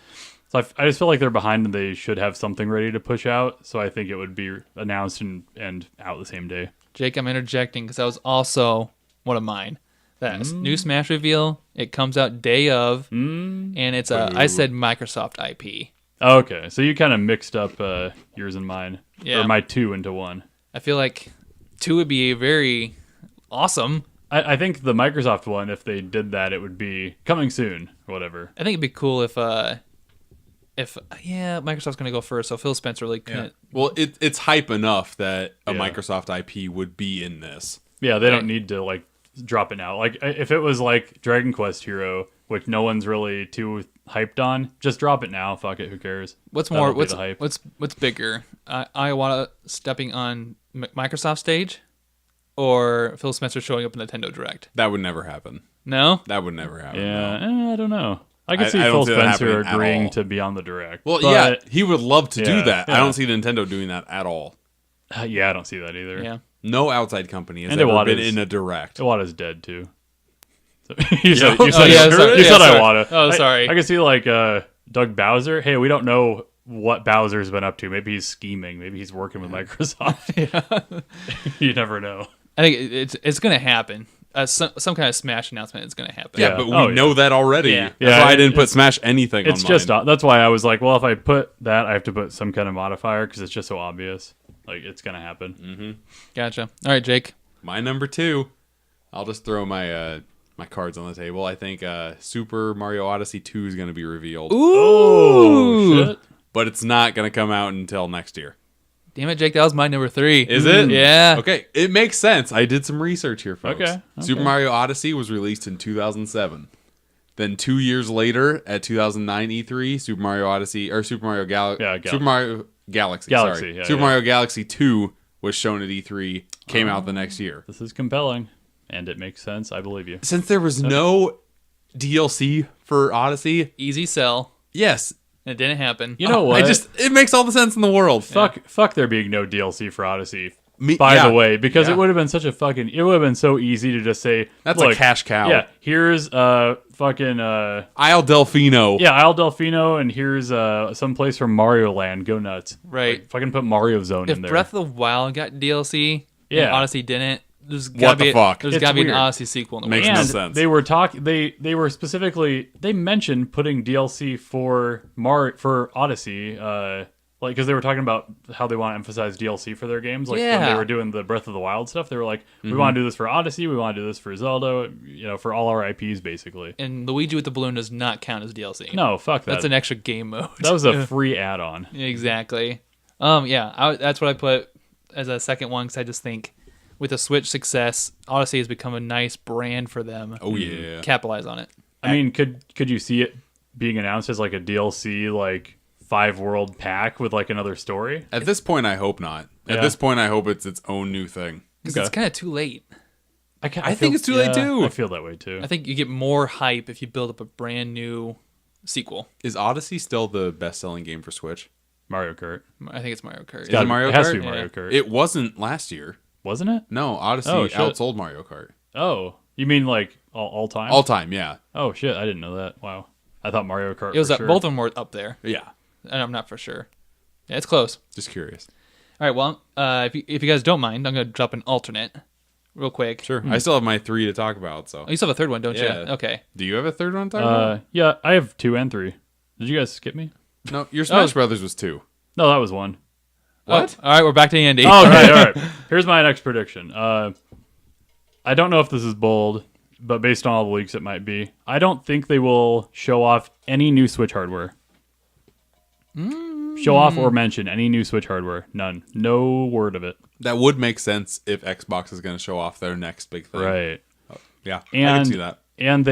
So I just feel like they're behind and they should have something ready to push out. So I think it would be announced and out the same day. Jake, I'm interjecting because that was also one of mine. That new Smash reveal, it comes out day of, and it's I said Microsoft IP. Okay, so you kind of mixed up yours and mine, Yeah. or my two into one. I feel like 2 would be very awesome. I think the Microsoft one, if they did that, it would be coming soon or whatever. I think it'd be cool if Microsoft's gonna go first, so Phil Spencer really couldn't. Well, it's hype enough that a Yeah. Microsoft IP would be in this. Yeah, they don't need to like drop it now. Like if it was like Dragon Quest Hero, which no one's really too hyped on, just drop it now. Fuck it, who cares? What's That'll more? be the hype. What's bigger? Iwata stepping on Microsoft stage, or Phil Spencer showing up in Nintendo Direct? That would never happen. No. That would never happen. Yeah, no. I don't know. I could see I don't Phil see that Spencer happening at agreeing all. to be on the Direct. Well, but, yeah, he would love to do Yeah, that. I yeah. don't see Nintendo doing that at all. yeah, I don't see that either. Yeah. No outside company has And ever Iwata's- been in a direct. Iwata's dead too. So, you said, Oh, yeah, sorry. you Yeah, said sorry. Iwata. Oh, sorry. I can see like Doug Bowser. Hey, we don't know what Bowser's been up to. Maybe he's scheming. Maybe he's working with Microsoft. You never know. I think it's going to happen. Some kind of Smash announcement is going to happen. Yeah, but we Oh, know that already. Yeah. That's Yeah, why I didn't put it's- Smash anything It's on just mine. that's why I was like, well, if I put that, I have to put some kind of modifier because it's just so obvious. Like it's gonna happen. Gotcha. All right, Jake. My number 2, I'll just throw my my cards on the table. I think Super Mario Odyssey 2 is going to be revealed. Oh shit! But it's not going to come out until next year. Damn it, Jake. That was my number 3. Is it? Yeah. Okay, it makes sense. I did some research here, folks. Okay. Super Mario Odyssey was released in 2007. Then 2 years later, at 2009 E3, Super Mario Odyssey or Super Mario Super Mario Galaxy. Galaxy, Sorry, yeah, Super yeah. Mario Galaxy 2 was shown at E3. Came out the next year. This is compelling, and it makes sense. I believe you. Since there was no DLC for Odyssey, Easy sell. yes, It didn't happen. You know what? it makes all the sense in the world. Fuck there being no DLC for Odyssey. Me- By yeah. the way, because Yeah. it would have been such a fucking. It would have been so easy to just say That's look, a cash cow. Yeah, here's fucking Isle Delfino. yeah, Isle Delfino, and here's some place from Mario Land. Go nuts. Right. Like, fucking put Mario Zone If in there. Breath of the Wild got DLC, Yeah. and Odyssey didn't, there's What gotta the be fuck? There's It's got to be an weird. Odyssey sequel in the Makes works. no and sense. they were they were specifically they mentioned putting DLC for Odyssey, like because they were talking about how they want to emphasize DLC for their games. Like when Yeah. they were doing the Breath of the Wild stuff, they were like, we want to do this for Odyssey, we want to do this for Zelda, for all our IPs basically. And Luigi with the balloon does not count as DLC. No, fuck that. That's an extra game mode. that was a free add-on. Exactly. Yeah, that's what I put as a second one because I just think with the Switch success, Odyssey has become a nice brand for them. Oh yeah. Capitalize on it. I mean, could you see it being announced as like a DLC, like 5-world pack with like another story? At this point, I hope not. At Yeah. this point, I hope it's its own new thing. Because it's kind of too late. I think feel- it's too late, too. I feel that way too. I think you get more hype if you build up a brand new sequel. Is Odyssey still the best-selling game for Switch? Mario Kart. I think it's Mario Kart. Is it Mario It has Kart? to be Yeah. Mario Kart. It wasn't last year. Wasn't it? No, Odyssey Oh, shit. outsold Mario Kart. Oh, you mean like all time? All time, yeah. Oh shit, I didn't know that. Wow, I thought Mario Kart. It was for up, sure. both of them were up there, Yeah. and I'm not for sure. Yeah, it's close. Just curious. All right, well, if you guys don't mind, I'm gonna drop an alternate, real quick. Sure. I still have my 3 to talk about, so. Oh, you still have a third one, don't Yeah. you? Okay. Do you have a third one to talk about? Yeah, I have 2 and 3. Did you guys skip me? No, your Smash Brothers was 2. No, that was 1. What? Oh, all right, we're back to Andy. Oh, all right. Here's my next prediction. I don't know if this is bold, but based on all the leaks, it might be. I don't think they will show off any new Switch hardware. Show off or mention any new Switch hardware. None. No word of it. That would make sense if Xbox is going to show off their next big thing. Right. Yeah, I And can see that. And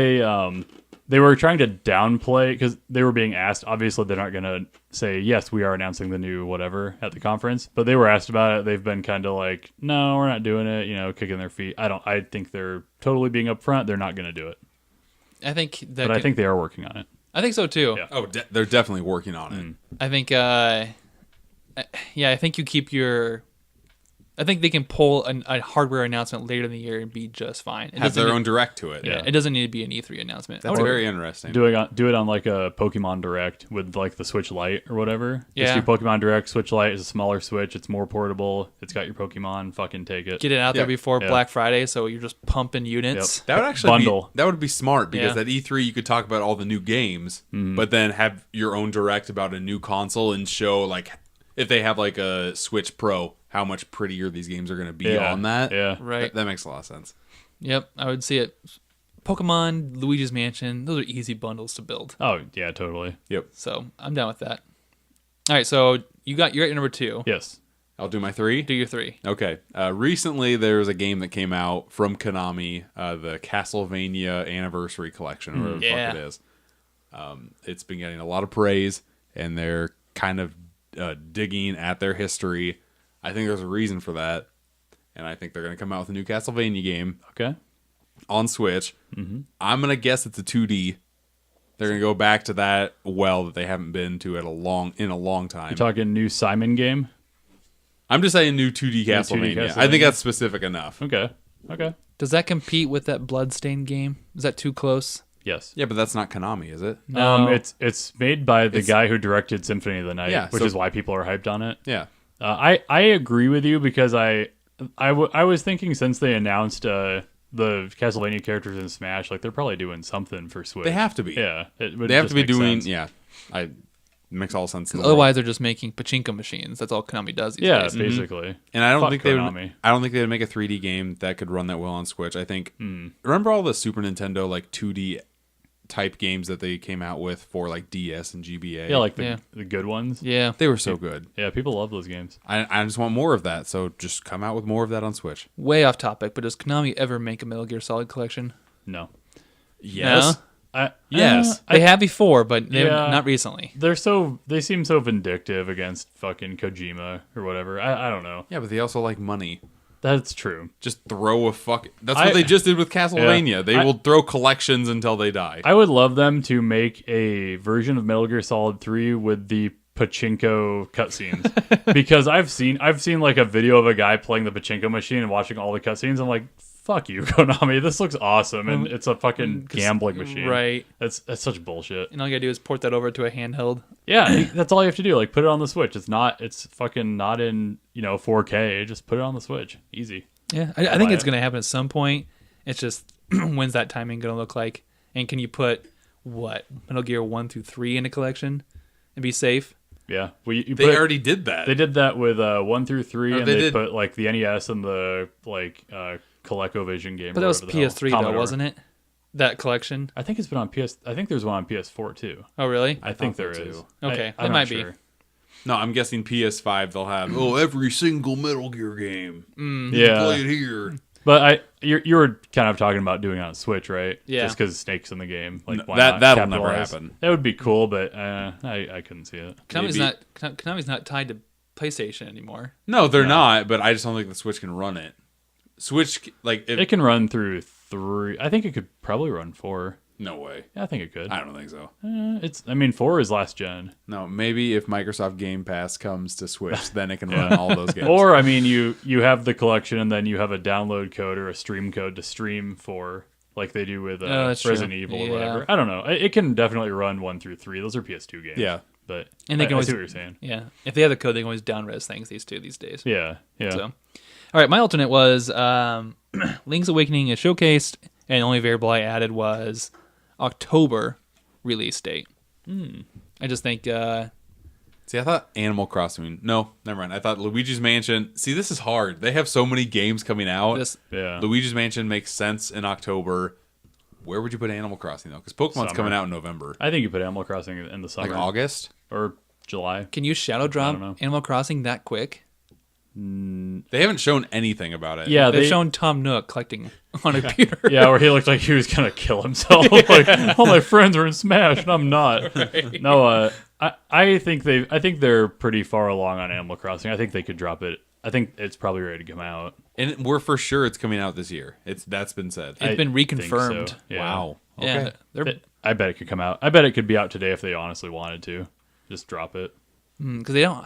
they were trying to downplay because they were being asked. Obviously, they're not going to say yes, we are announcing the new whatever at the conference. But they were asked about it. They've been kind of like, no, we're not doing it. Kicking their feet. I think they're totally being upfront. They're not going to do it. I think that. But I think they are working on it. I think so too. Yeah. Oh, they're definitely working on it. I think. I think you keep your. I think they can pull a hardware announcement later in the year and be just fine. It Have doesn't their need- own direct to it. Yeah, it doesn't need to be an E3 announcement. That's very interesting. Do it on like a Pokemon Direct with like the Switch Lite or whatever. Yeah. Just do Pokemon Direct. Switch Lite is a smaller Switch. It's more portable. It's got your Pokemon. Fucking take it. Get it out Yeah. there before Yeah. Black Friday, so you're just pumping units. That would actually Bundle. that would be smart because Yeah. at E3 you could talk about all the new games, but then have your own direct about a new console and show like if they have like a Switch Pro, how much prettier these games are going to be Yeah. on that. Yeah. Right. That makes a lot of sense. Yep, I would see it. Pokemon, Luigi's Mansion, those are easy bundles to build. Oh yeah, totally. Yep. So I'm down with that. All right, so you're at your number 2. Yes. I'll do my 3. Do your 3. Okay. Recently, there was a game that came out from Konami, the Castlevania Anniversary Collection, or whatever the Yeah. fuck it is. It's been getting a lot of praise, and they're kind of digging at their history. I think there's a reason for that, and I think they're going to come out with a new Castlevania game Okay. on Switch. I'm going to guess it's a 2D. They're going to go back to that well that they haven't been to in a long time. You're talking new Simon game. I'm just saying new 2D 2D Castlevania. I Castlevania. think that's specific enough. Okay. Okay. Does that compete with that Bloodstained game? Is that too close? Yes. Yeah, but that's not Konami, is it? No. It's made by the guy who directed Symphony of the Night, Yeah, which so- is why people are hyped on it. Yeah. I agree with you because I was thinking since they announced the Castlevania characters in Smash, like they're probably doing something for Switch. They have to be. Yeah, it would They have just to be make doing. sense. Yeah, makes all sense. In the world. Otherwise, they're just making pachinko machines. That's all Konami does these Yeah, days. basically. And I don't Fuck think they would. Konami. I don't think they would make a 3D game that could run that well on Switch. I think. Remember all the Super Nintendo like 2D type games that they came out with for like DS and GBA. Yeah, like Yeah. the good ones. Yeah. they were so good. Yeah, people love those games. I just want more of that. So just come out with more of that on Switch. Way off topic, but does Konami ever make a Metal Gear Solid collection? No. Yes. Yes. They have before, but Yeah. not recently. They seem so vindictive against fucking Kojima or whatever. I don't know. Yeah, but they also like money. That's true. Just throw a fuck. That's what they just did with Castlevania. Yeah. They will throw collections until they die. I would love them to make a version of Metal Gear Solid 3 with the pachinko cutscenes because I've seen like a video of a guy playing the pachinko machine and watching all the cutscenes. I'm like, fuck you, Konami. This looks awesome, and it's a fucking gambling machine. Right. That's such bullshit. And all you gotta do is port that over to a handheld. Yeah, that's all you have to do. Like, put it on the Switch. It's fucking not in 4K. Just put it on the Switch. Easy. Yeah, I think it's gonna happen at some point. It's just when's that timing gonna look like? And can you put Metal Gear 1 through 3 in a collection and be safe? Yeah, They already did that. They did that with 1 through 3, and they they did- put like the NES and the ColecoVision game. But that was PS3 though, wasn't it? That collection. I think it's been on PS. I think there's one on PS4 too. Oh, really? I think thought there so, is. too. Okay, I'm it not might be. sure. No, I'm guessing PS5 they'll have every single Metal Gear game. Yeah, Play it here. but you were kind of talking about doing it on Switch, right? Yeah. Just because Snake's in the game. Like, why That'll not never capitalize? happen. That would be cool, but I couldn't see it. Konami's not tied to PlayStation anymore. No, they're not. But I just don't think the Switch can run it. Switch It can run through 3. I think it could probably run 4. no way. Yeah, I think it could. I don't think so. 4 is last gen. No, maybe if Microsoft Game Pass comes to Switch, then it can run all those games. Or you have the collection and then you have a download code or a stream code to stream for, like they do with that's Resident true. Evil Yeah. or whatever. I don't know. It can definitely run 1 through 3. Those are PS2 games. Yeah. But And they can I always see what you're saying. Yeah, if they have the code, they can always down-res things. These days. Yeah. So, all right, my alternate was Link's Awakening is showcased, and the only variable I added was October release date. I just think See, I thought Animal Crossing. No, never mind. I thought Luigi's Mansion. See, this is hard. They have so many games coming out. this. Yeah. Luigi's Mansion makes sense in October. Where would you put Animal Crossing though? Because Pokemon's Summer. coming out in November, I think you put Animal Crossing in the summer. like August. Or July. Can you shadow drop I don't know. Animal Crossing that quick? They haven't shown anything about it. Yeah, They've shown Tom Nook collecting on a computer. Yeah, where he looked like he was gonna kill himself. Like, all my friends are in Smash and I'm not. No, I think they're pretty far along on Animal Crossing. I think they could drop it. I think it's probably ready to come out. and we're for sure it's coming out this year. That's been said. It's been think reconfirmed. so, yeah. Wow. Okay. Yeah, they're I bet it could come out. I bet it could be out today if they honestly wanted to. Just drop it. because they don't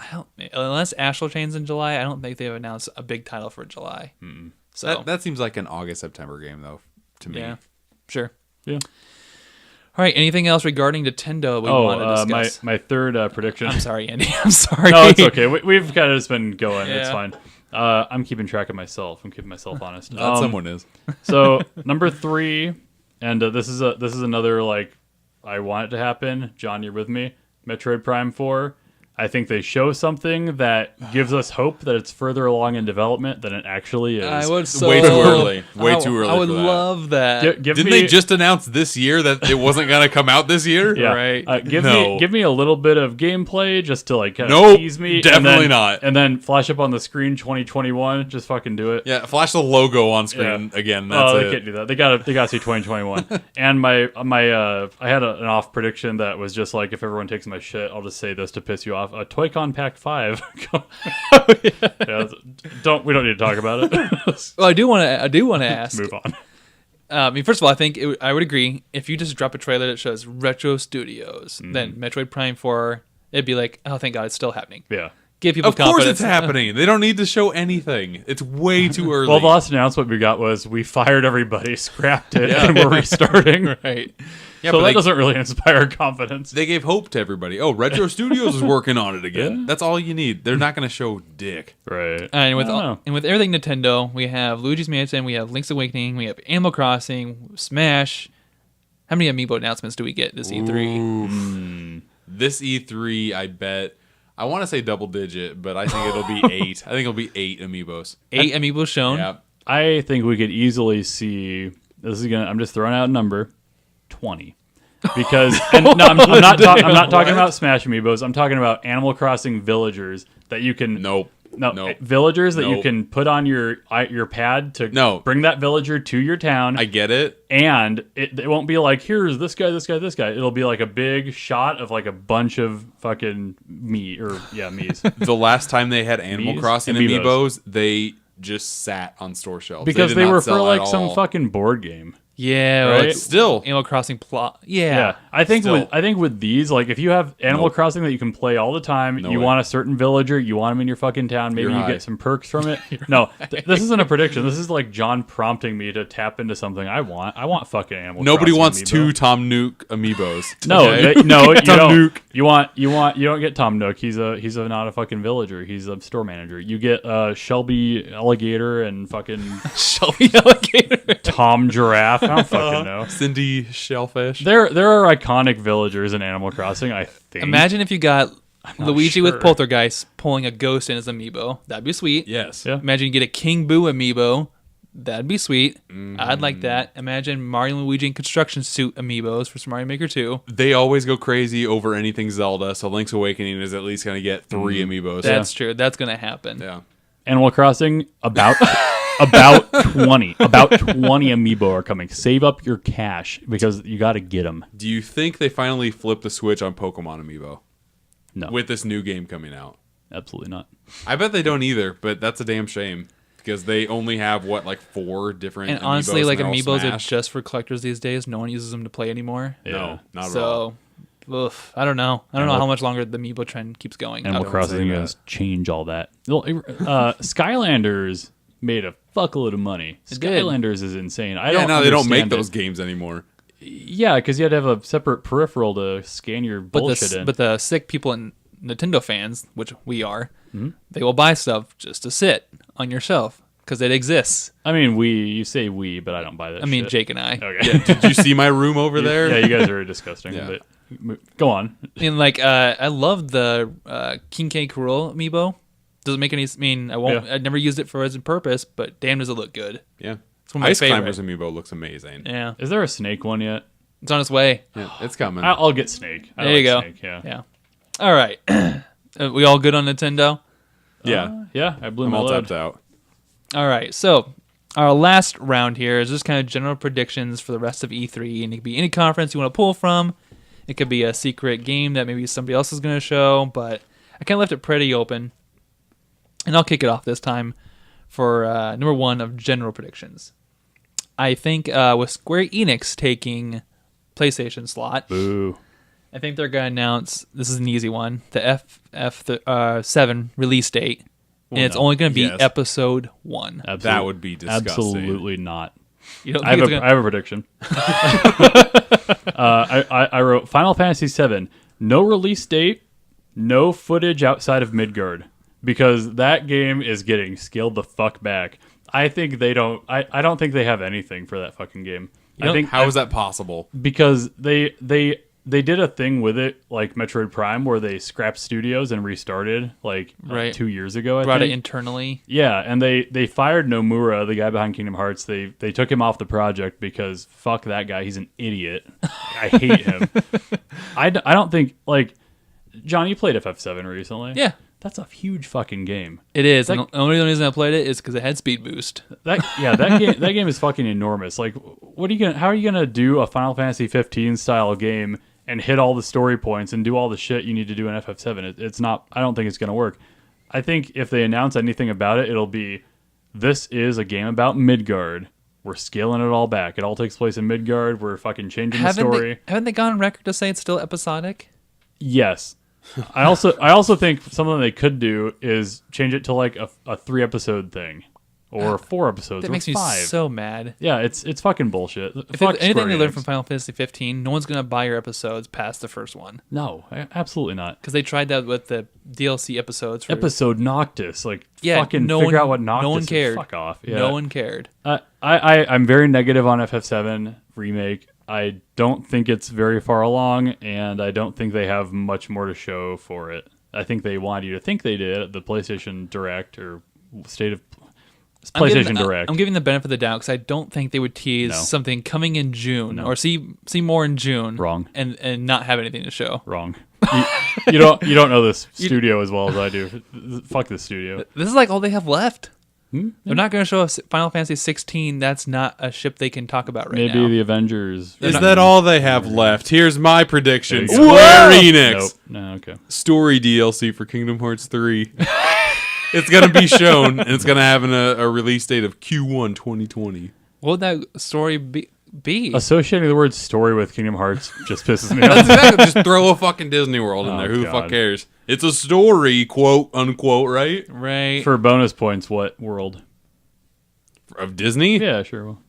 unless Astral Chain's in July. I don't think they've announced a big title for July. So That seems like an August September game though to me. yeah, sure. Yeah. All right. Anything else regarding Nintendo we want to discuss? my third prediction. I'm sorry, Andy. I'm sorry. No, it's okay. We've kind of just been going. It's Yeah. fine. I'm keeping track of myself. I'm keeping myself honest. Not someone is. So number 3, and this is another like I want it to happen. John, you're with me. Metroid Prime 4. I think they show something that gives us hope that it's further along in development than it actually is. I would Way too early. Way too early I would for that. love that. Give Didn't me, they just announce this year that it wasn't going to come out this year? yeah, right? give No. me a little bit of gameplay just to like kind of Nope, tease me. definitely and then, not. And then flash up on the screen 2021. Just fucking do it. Yeah, flash the logo on screen again. That's Oh, it. they can't do that. They gotta see 2021. And my I had an off prediction that was just like, if everyone takes my shit, I'll just say this to piss you off. Toy-Con Pack 5. Yeah, we don't need to talk about it. Well, I do want to ask. Move on. I mean, first of all, I think I would agree if you just drop a trailer that shows Retro Studios, then Metroid Prime 4, it'd be like, oh, thank God, it's still happening. Yeah. Give people Of course confidence. it's happening. They don't need to show anything. It's way too early. Well, the last announcement we got was we fired everybody, scrapped it, and we're restarting. Right. Yeah, so but that they- doesn't really inspire confidence. They gave hope to everybody. Oh, Retro Studios is working on it again. Yeah. That's all you need. They're not going to show dick. Right. And with I don't know. and with everything Nintendo, we have Luigi's Mansion, we have Link's Awakening, we have Animal Crossing, Smash. How many amiibo announcements do we get this E3? This E3, I bet. I want to say double digit, but I think it'll be 8. I think it'll be 8 amiibos. 8 amiibos shown. Yeah. I think we could easily see. I'm just throwing out a number, 20. Because I'm not talking about Smash Amiibos. I'm talking about Animal Crossing villagers that you can Nope. villagers that you Nope. can put on your pad to No. bring that villager to your town. I get it. And it won't be like, here's this guy, this guy, this guy. It'll be like a big shot of like a bunch of fucking me's. The last time they had Animal Amiibos? Crossing Amiibos. because they just sat on store shelves. Because did they not were for sell like at some all. fucking board game. Yeah, Right? like Still. Animal Crossing plot. Yeah. Yeah, I think Still. with these, like if you have Animal Nope. Crossing that you can play all the time, No you way. want a certain villager, you want him in your fucking town, maybe You're you high. get some perks from it. No, this isn't a prediction. This is like John prompting me to tap into something I want. I want fucking Animal Nobody Crossing wants amiibo. 2 Tom Nook amiibos. No, Okay? no, you Tom don't. Nook. You don't get Tom Nook. He's not a fucking villager. He's a store manager. You get Shelby Alligator and fucking Shelby Alligator. Tom Giraffe. I don't fucking know. Cindy Shellfish. There are iconic villagers in Animal Crossing, I think. Imagine if you got not Luigi sure. with Poltergeist pulling a ghost in his amiibo. That'd be sweet. Yes. Yeah. Imagine you get a King Boo amiibo. That'd be sweet. Mm-hmm. I'd like that. Imagine Mario and Luigi in construction suit amiibos for Super Mario Maker 2. They always go crazy over anything Zelda, so Link's Awakening is at least going to get 3 amiibos. That's true. That's gonna happen. Yeah. Animal Crossing, about 20 amiibo are coming. Save up your cash because you got to get them. Do you think they finally flipped the switch on Pokemon amiibo No, with this new game coming out? absolutely not. I bet they don't either, but that's a damn shame because they only have like 4 different. And honestly, amiibos like and they're all amiibos are Smash? just for collectors these days. No one uses them to play anymore. Yeah. No, not at all. So, oof, I don't know. I don't know how much longer the amiibo trend keeps going. Animal don't Crossing say that. has changed all that. Well, Skylanders made a fuckload of money. It did. Skylanders is insane. I Yeah, don't. no, they don't make understand it. those games anymore. Yeah, because you had to have a separate peripheral to scan your But bullshit the in. but the sick people and Nintendo fans, which we are, Mm-hmm. they will buy stuff just to sit on your shelf because it exists. I mean, you say we, but I don't buy that. I mean, shit. Jake and I. Okay. Did you see my room over there? Yeah, you guys are disgusting. Yeah. But go on. And like, I love the King K. Rool amiibo. Doesn't make any. I mean, I won't. Yeah. I'd never used it for its purpose, but damn, does it look good? Yeah. It's one of my Ice favorite. Climbers amiibo looks amazing. Yeah, Is there a snake one yet? it's on its way. Yeah, it's coming. I'll get snake. I There you go. like Snake, yeah. Yeah. All right. We all good on Nintendo? yeah. Yeah, I blew I'm my all load. tapped out. All right. So our last round here is just kind of general predictions for the rest of E3, and it could be any conference you want to pull from. It could be a secret game that maybe somebody else is going to show, but I kind of left it pretty open. And I'll kick it off this time for number 1 of general predictions. I think with Square Enix taking PlayStation slot, Boo. I think they're going to announce, this is an easy one, the FF7 release date. And it's no. only going to be Yes. episode 1. That would be disgusting. Absolutely not. You don't I think have, it's I have a prediction. I wrote Final Fantasy VII, no release date, no footage outside of Midgard, because that game is getting scaled the fuck back. I think they don't. I don't think they have anything for that fucking game. I think How is that possible? because they did a thing with it like Metroid Prime where they scrapped studios and restarted like Right. 2 years ago. I brought think. it internally. Yeah, and they fired Nomura, the guy behind Kingdom Hearts. They took him off the project because fuck that guy, he's an idiot. I hate him. I don't think like John, you played FF7 recently. Yeah, That's a huge fucking game. it is. That- And the only reason I played it is because it had speed boost. That game is fucking enormous. Like how are you gonna do a Final Fantasy 15 style game and hit all the story points and do all the shit you need to do in FF7? It's not. I don't think it's gonna work. I think if they announce anything about it, it'll be this is a game about Midgard. We're scaling it all back. It all takes place in Midgard. We're fucking changing the story. Haven't they gone on record to say it's still episodic? Yes. I also think something they could do is change it to like a 3-episode thing. or 4 episodes That or makes me 5. so mad. Yeah, it's fucking bullshit. If Fuck there's anything Square they learned Enix. from Final Fantasy 15, no one's gonna buy your episodes past the first one No, absolutely not. because they tried that with the DLC episodes. For, Episode Noctis, like Yeah, fucking no figure one- out what Noctis no one is. cared. Fuck off. Yeah. No one cared. I'm very negative on FF7 remake. I don't think it's very far along, and I don't think they have much more to show for it. I think they wanted you to think they did at the PlayStation Direct or State of PlayStation Direct. I'm giving the benefit of the doubt because I don't think they would tease No. something coming in June No. or see more in June. Wrong. And not have anything to show. Wrong. You don't know this studio as well as I do. Fuck this studio. This is like all they have left. Hmm? They're not going to show us Final Fantasy 16. That's not a ship they can talk about right Maybe now. the Avengers. Is that all they have left? Here's my prediction. There you go. Square Enix. Nope. No, okay. Story DLC for Kingdom Hearts 3. It's going to be shown, and it's going to have a release date of Q1 2020. What would that story be? Associating the word story with Kingdom Hearts just pisses me That's off. exactly, just throw a fucking Disney World in Oh, there. Who the fuck God. cares? It's a story, quote, unquote, right? Right. For bonus points, what world? Of Disney? Yeah, sure. Well,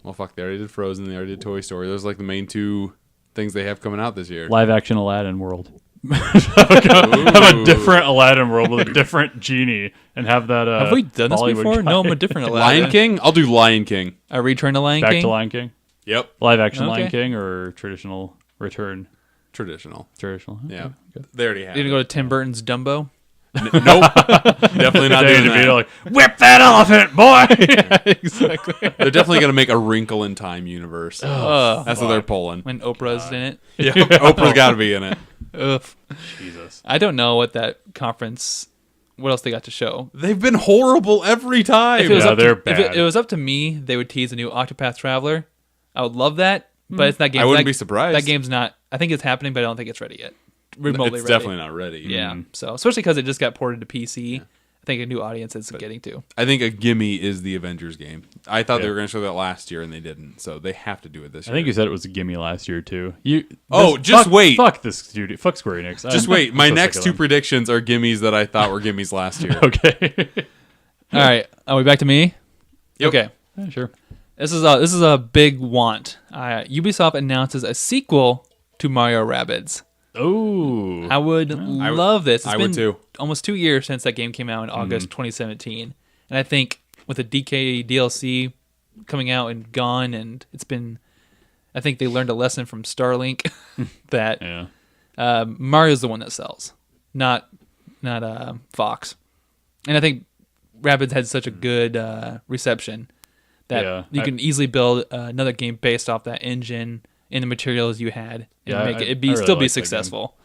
Well, fuck, they already did Frozen, they already did Toy Story. Those are like the main 2 things they have coming out this year. live action Aladdin world. Have a different Aladdin world with a different genie and have that. Have we done this Bollywood before? guy. No, I'm a different Aladdin. Lion King? I'll do Lion King. A return to Lion Back King? to Lion King. Yep. Live action Okay. Lion King or traditional return? Traditional. Traditional. Okay. Yeah. They already have You're it. going to go to Tim Burton's Dumbo? Nope. Definitely not Danny doing DeVito that. like, whip that elephant, boy! Exactly. They're definitely going to make a Wrinkle in Time universe. Oh, That's what they're pulling. when Oprah's in it. Yeah, Oprah's got to be in it. Ugh. Jesus. I don't know what that conference, what else they got to show. They've been horrible every time. If it was Yeah, up they're to, if bad. it was up to me, they would tease a new Octopath Traveler. I would love that, but it's not game. I wouldn't that- be surprised. That game's not. I think it's happening, but I don't think it's ready yet. Remotely It's ready. definitely not ready. Yeah. So especially because it just got ported to PC, I think a new audience is getting to. I think a gimme is the Avengers game. I thought they Yeah. were going to show that last year, and they didn't. So they have to do it this I year. think you said it was a gimme last year too. Just wait. Fuck this studio. Fuck Square Enix. Just I'm wait. My so next sick 2 of them. predictions are gimmies that I thought were gimmies last year. Okay. All right, are we back to me? Yep. Okay. Yeah, sure. This is a big want. Ubisoft announces a sequel to Mario Rabbids. Oh. I would love this. It's I been would too. almost 2 years since that game came out in August 2017, and I think with the DK DLC coming out and gone, and it's been, I think they learned a lesson from Starlink that Yeah. Mario's the one that sells, not Fox, and I think Rabbids had such a good reception that Yeah, you can easily build another game based off that engine and the materials you had, and Yeah, make I it really still like be that game. successful.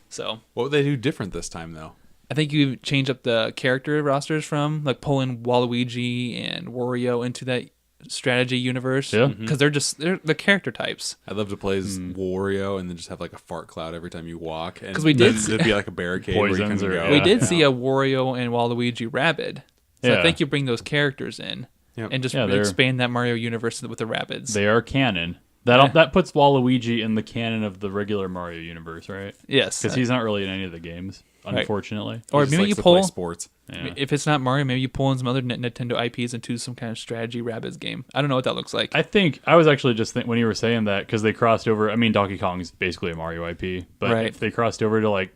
So What would they do different this time, though? I think you change up the character rosters from like pulling Waluigi and Wario into that strategy universe. Yeah. because they're the character types. I'd love to play as Wario and then just have like a fart cloud every time you walk. 'Cause we did then there'd be like a barricade where you Poisons couldn't or- go. We Yeah. did see a Wario and Waluigi Rabid, so I Yeah. think you bring those characters in Yep. and just Yeah, they're- expand that Mario universe with the Rabbids. They are canon. That puts Waluigi in the canon of the regular Mario universe, right? Yes, Because he's not really in any of the games, unfortunately. or He just maybe likes you to play pull. sports. Yeah. If it's not Mario, maybe you pull in some other Nintendo IPs into some kind of strategy Rabbids game. I don't know what that looks like. I think I was actually just when you were saying that because they crossed over. I mean, Donkey Kong's basically a Mario IP, but Right. if they crossed over to like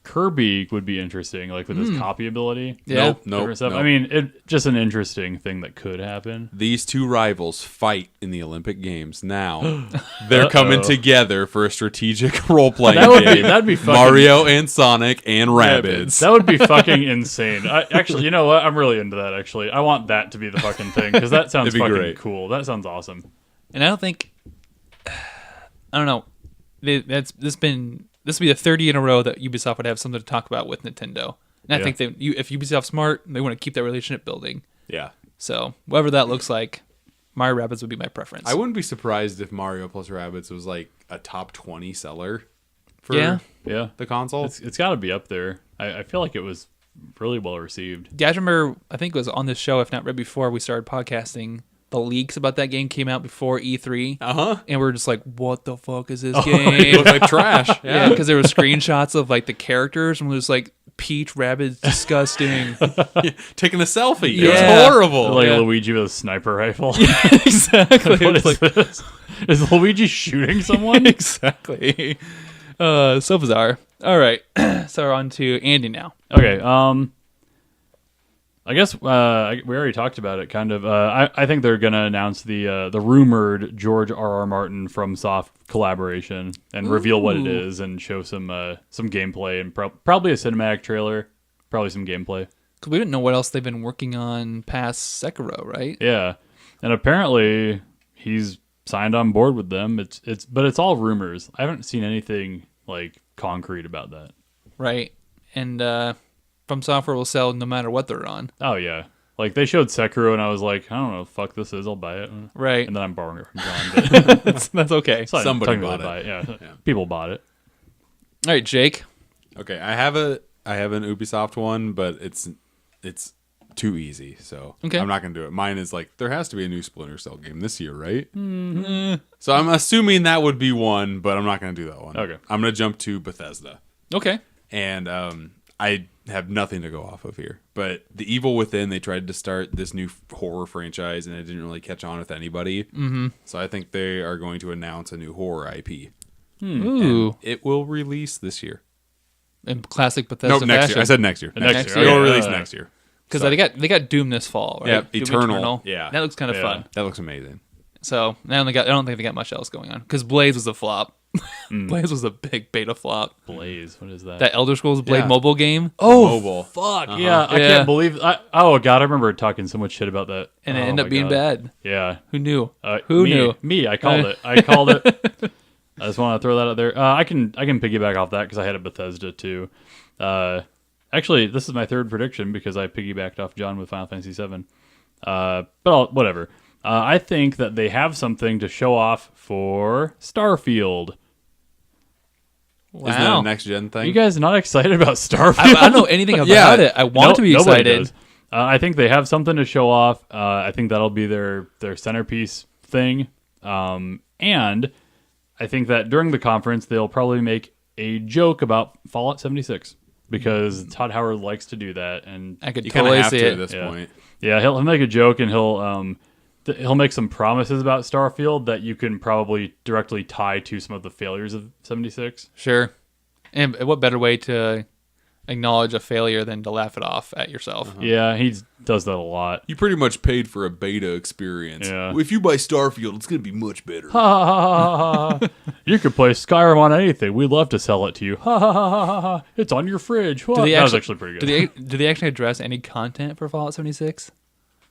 Kirby, would be interesting, like with his copy ability. Yeah. Nope. Different stuff. Nope. I mean, just an interesting thing that could happen. These 2 rivals fight in the Olympic Games. Now they're coming together for a strategic role-playing game. That'd be fucking Mario and Sonic and Rabbids. That would be fucking insane. Actually, you know what? I'm really into that. Actually, I want that to be the fucking thing because that sounds It'd be fucking great. cool. That sounds awesome. And I don't think, I don't know, this will be the third year in a row that Ubisoft would have something to talk about with Nintendo. And I Yeah. think that if Ubisoft's smart, they want to keep that relationship building. Yeah. So whatever that looks like, Mario Rabbids would be my preference. I wouldn't be surprised if Mario plus Rabbids was like a top 20 seller for Yeah. Yeah, the console. it's got to be up there. I feel like it was really well received. Yeah, I remember, I think it was on this show, if not right before we started podcasting, the leaks about that game came out before E3. Uh-huh. And we are just like, what the fuck is this It game? looked like trash. Yeah, because there were screenshots of like the characters and it was like Peach Rabbit's disgusting. Taking a selfie. Yeah. It's horrible. Like Yeah. Luigi with a sniper rifle. Exactly. What It's is like- this? Is Luigi shooting someone? exactly. So bizarre. All right. So we're on to Andy now. Okay. I guess we already talked about it. Kind of. I think they're gonna announce the rumored George R.R. Martin from Soft collaboration and reveal what it Ooh. is and show some gameplay and probably a cinematic trailer, probably some gameplay. Because we didn't know what else they've been working on past Sekiro, right? Yeah, and apparently he's signed on board with them. But it's all rumors. I haven't seen anything like concrete about that. Right. And From Software will sell no matter what they're on. Oh yeah, like they showed Sekiro and I was like, I don't know, what the fuck this is. I'll buy it. Right. And then I'm borrowing it from John. But That's okay. it's not Somebody technically bought buy it. Yeah. People bought it. All right, Jake. Okay, I have an Ubisoft one, but it's too easy, so Okay. I'm not gonna do it. Mine is like there has to be a new Splinter Cell game this year, right? Mm-hmm. So I'm assuming that would be one, but I'm not gonna do that one. Okay. I'm gonna jump to Bethesda, Okay. and I have nothing to go off of here. But The Evil Within, they tried to start this new horror franchise, and it didn't really catch on with anybody. Mm-hmm. So I think they are going to announce a new horror IP. Ooh. It will release this year. In classic Bethesda No, next fashion. year. I said next year. Next year. It will Okay. release next year. Because So- they got Doom this fall, right? Yeah, Doom Eternal. Yeah. That looks kind of Yeah. fun. That looks amazing. So I don't think they got much else going on. Because Blaze was a flop. Blaze was a big beta flop. Blaze. What is that? That Elder Scrolls Blade Yeah. mobile game. Mobile. Fuck yeah! I Yeah. can't believe. Oh god, I remember talking so much shit about that, And it Oh, ended my up being God. bad. Yeah. Who knew? Who knew? Me. I called it. I called it. I just want to throw that out there. I can piggyback off that because I had a Bethesda too. Actually, this is my third prediction because I piggybacked off John with Final Fantasy VII. Whatever. I think that they have something to show off for Starfield. Wow. Isn't that a next gen thing? You guys not excited about Starfield? I don't know anything about Yeah. it. I want to be Nobody excited. does. I think they have something to show off. I think that'll be their centerpiece thing. And I think that during the conference, they'll probably make a joke about Fallout 76 because Todd Howard likes to do that. And I could you kind of totally have see to it. at this Yeah. point. yeah, he'll make a joke and he'll make some promises about Starfield that you can probably directly tie to some of the failures of 76. Sure. And what better way to acknowledge a failure than to laugh it off at yourself? Yeah, he does that a lot. You pretty much paid for a beta experience. Yeah. If you buy Starfield, it's going to be much better. Ha ha ha ha ha. You could play Skyrim on anything. We'd love to sell it to you. Ha ha ha ha ha ha. It's on your fridge. What? That was actually pretty good. Do they actually address any content for Fallout 76?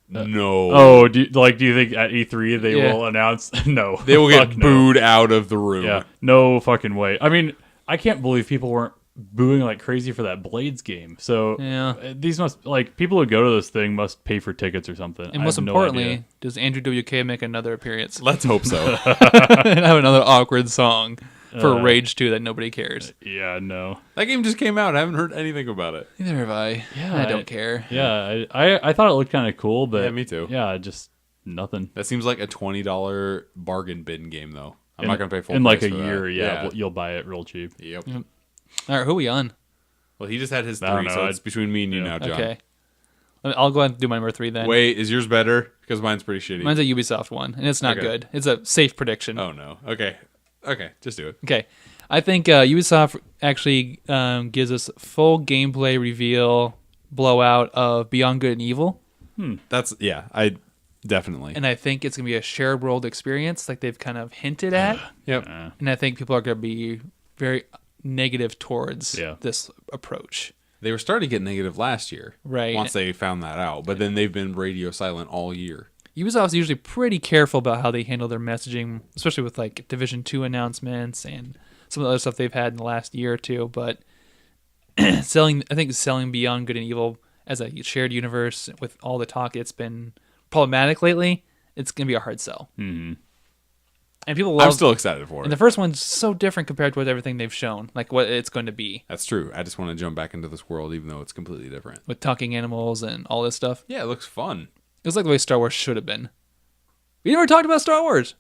No. Oh, do you think at E3 they Yeah. will announce? No. They will Fuck get no. booed out of the room. Yeah. No fucking way. I mean, I can't believe people weren't booing like crazy for that Blades game. So Yeah. these must people who go to this thing must pay for tickets or something. And I most have no importantly, idea. does Andrew WK make another appearance Let's hope so. and have another awkward song for Rage 2 that nobody cares? Yeah, no. That game just came out. I haven't heard anything about it. Neither have I. Yeah, I don't care. Yeah, I thought it looked kind of cool, but Yeah, me too. Yeah, just nothing. That seems like a $20 bargain bin game, though. I'm In- not going to pay full in like price a for year. that. Yeah, you'll buy it real cheap. Yep. All right, who are we on? Well, he just had his I don't 3, know. so it's between me and you Yeah. now, John. Okay. I'll go ahead and do my number 3 then. Wait, is yours better? Because mine's pretty shitty. Mine's a Ubisoft one, and it's not Okay. good. It's a safe prediction. Oh, no. Okay. Okay, just do it. Okay. I think Ubisoft actually gives us full gameplay reveal blowout of Beyond Good and Evil. That's, yeah, I definitely. And I think it's going to be a shared world experience like they've kind of hinted at. Yep. And I think people are going to be very negative towards Yeah. this approach. They were starting to get negative last year. Right. Once they found that out. But then they've been radio silent all year. Ubisoft's usually pretty careful about how they handle their messaging, especially with like Division 2 announcements and some of the other stuff they've had in the last year or two. But selling Beyond Good and Evil as a shared universe with all the talk, it's been problematic lately. It's going to be a hard sell. Mm-hmm. And people love I'm still excited for And it. the first one's so different compared to what everything they've shown, like what it's going to be That's true. I just want to jump back into this world, even though it's completely different. with talking animals and all this stuff. Yeah, it looks fun. It was like the way Star Wars should have been. We never talked about Star Wars.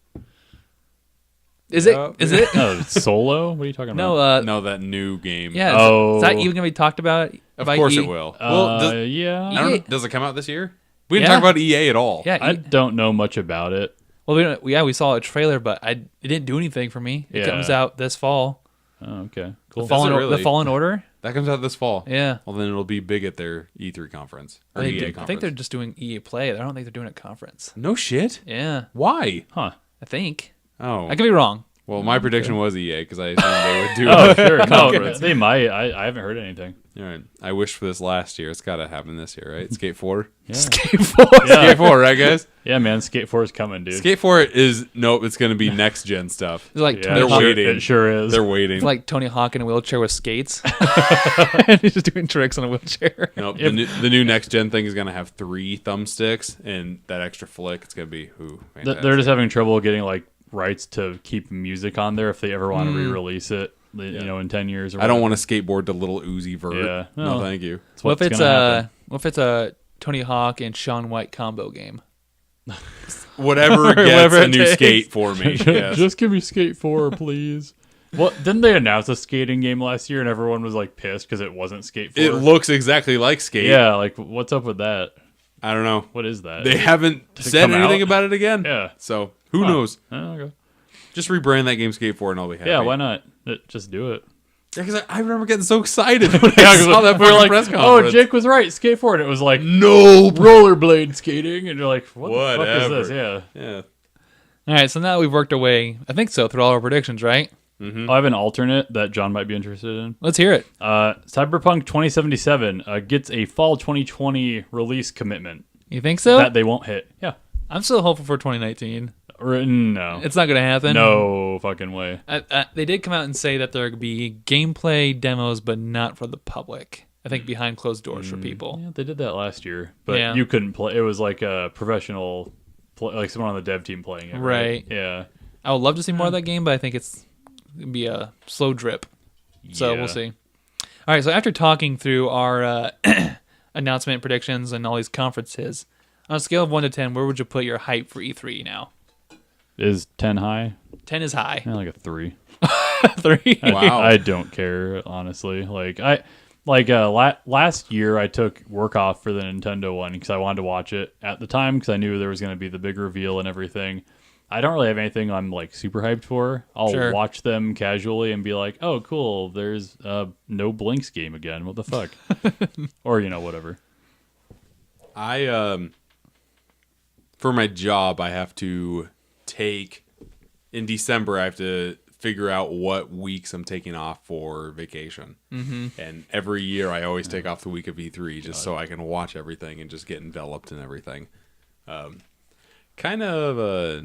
Is Yeah. it? Is it? No, Solo. What are you talking No. about? No, that new game. Yeah. Oh. Is that even gonna be talked about? Of by course E? it will. Well, Yeah. I don't know, EA does it come out this year? We didn't Yeah. talk about EA at all. Yeah. I don't know much about it. Well, we saw a trailer, but it didn't do anything for me. It Yeah. comes out this fall. Oh, okay. Cool. really? The Fallen Order. That comes out this fall. Yeah. Well, then it'll be big at their E3 conference. Or I EA think, conference. I think they're just doing EA Play. I don't think they're doing a conference. No shit. Yeah. Why? Huh. I think. Oh. I could be wrong. Well, my prediction was EA because I assumed they would do Oh, it. sure. No, Conference. they might. I haven't heard anything. All right. I wish for this last year. It's got to happen this year, right? Skate 4? Yeah. Skate 4. Skate 4, right, guys? Yeah, man. Skate 4 is coming, dude. Skate 4 is, nope, it's going to be next gen stuff. It's like Yeah, Tony They're Hawk, waiting. It sure is. They're waiting. it's like Tony Hawk in a wheelchair with skates. And he's just doing tricks on a wheelchair. Nope, the new next gen thing is going to have 3 thumbsticks, and that extra flick, it's going to be, fantastic. They're just having trouble getting like rights to keep music on there if they ever want to re-release it. You know, in 10 years. Or I don't want to skateboard to Little Uzi Vert. Yeah. No, No. thank you. What if gonna it's a Tony Hawk and Shaun White combo game? Whatever gets Whatever a it new takes. skate for me. Yes. Just give me Skate 4, please. Well, didn't they announce a skating game last year and everyone was like pissed because it wasn't Skate 4? It looks exactly like skate. Yeah, like what's up with that? I don't know. What is that? They haven't it said come anything out? about it again. Yeah. So who knows? Oh, okay. Just rebrand that game Skate 4 and I'll be happy. Yeah, why not? Just do it. Yeah, because I remember getting so excited when I saw that we were fucking like, press oh, conference. Jake was right, Skate 4, and it was like No. rollerblade skating, and you're like, what the fuck Whatever. is this? Yeah. Yeah. All right, so now we've worked our way, I think so, through all our predictions, right? I have an alternate that John might be interested in. Let's hear it. Cyberpunk 2077 gets a fall 2020 release commitment You think so? that they won't hit. Yeah. I'm still hopeful for 2019. No. It's not going to happen. No fucking way. They did come out and say that there would be gameplay demos, but not for the public. I think behind closed doors for people. Yeah, they did that last year, but Yeah. you couldn't play. It was like a professional, like someone on the dev team playing it. Right. Yeah. I would love to see more of that game, but I think it's going to be a slow drip. So Yeah. we'll see. All right, so after talking through our announcement predictions and all these conferences, on a scale of 1 to 10, where would you put your hype for E3 now? Is 10 high? 10 is high. Yeah, like a 3. 3? Wow. I don't care, honestly. Last year I took work off for the Nintendo one because I wanted to watch it at the time because I knew there was going to be the big reveal and everything. I don't really have anything I'm like super hyped for. I'll Sure. watch them casually and be like, "Oh, cool! There's no Blinks game again. What the fuck?" Or whatever. I for my job I have to take in December I have to figure out what weeks I'm taking off for vacation. Mm-hmm. And every year I always take off the week of E3 just so I can watch everything and just get enveloped in everything. Kind of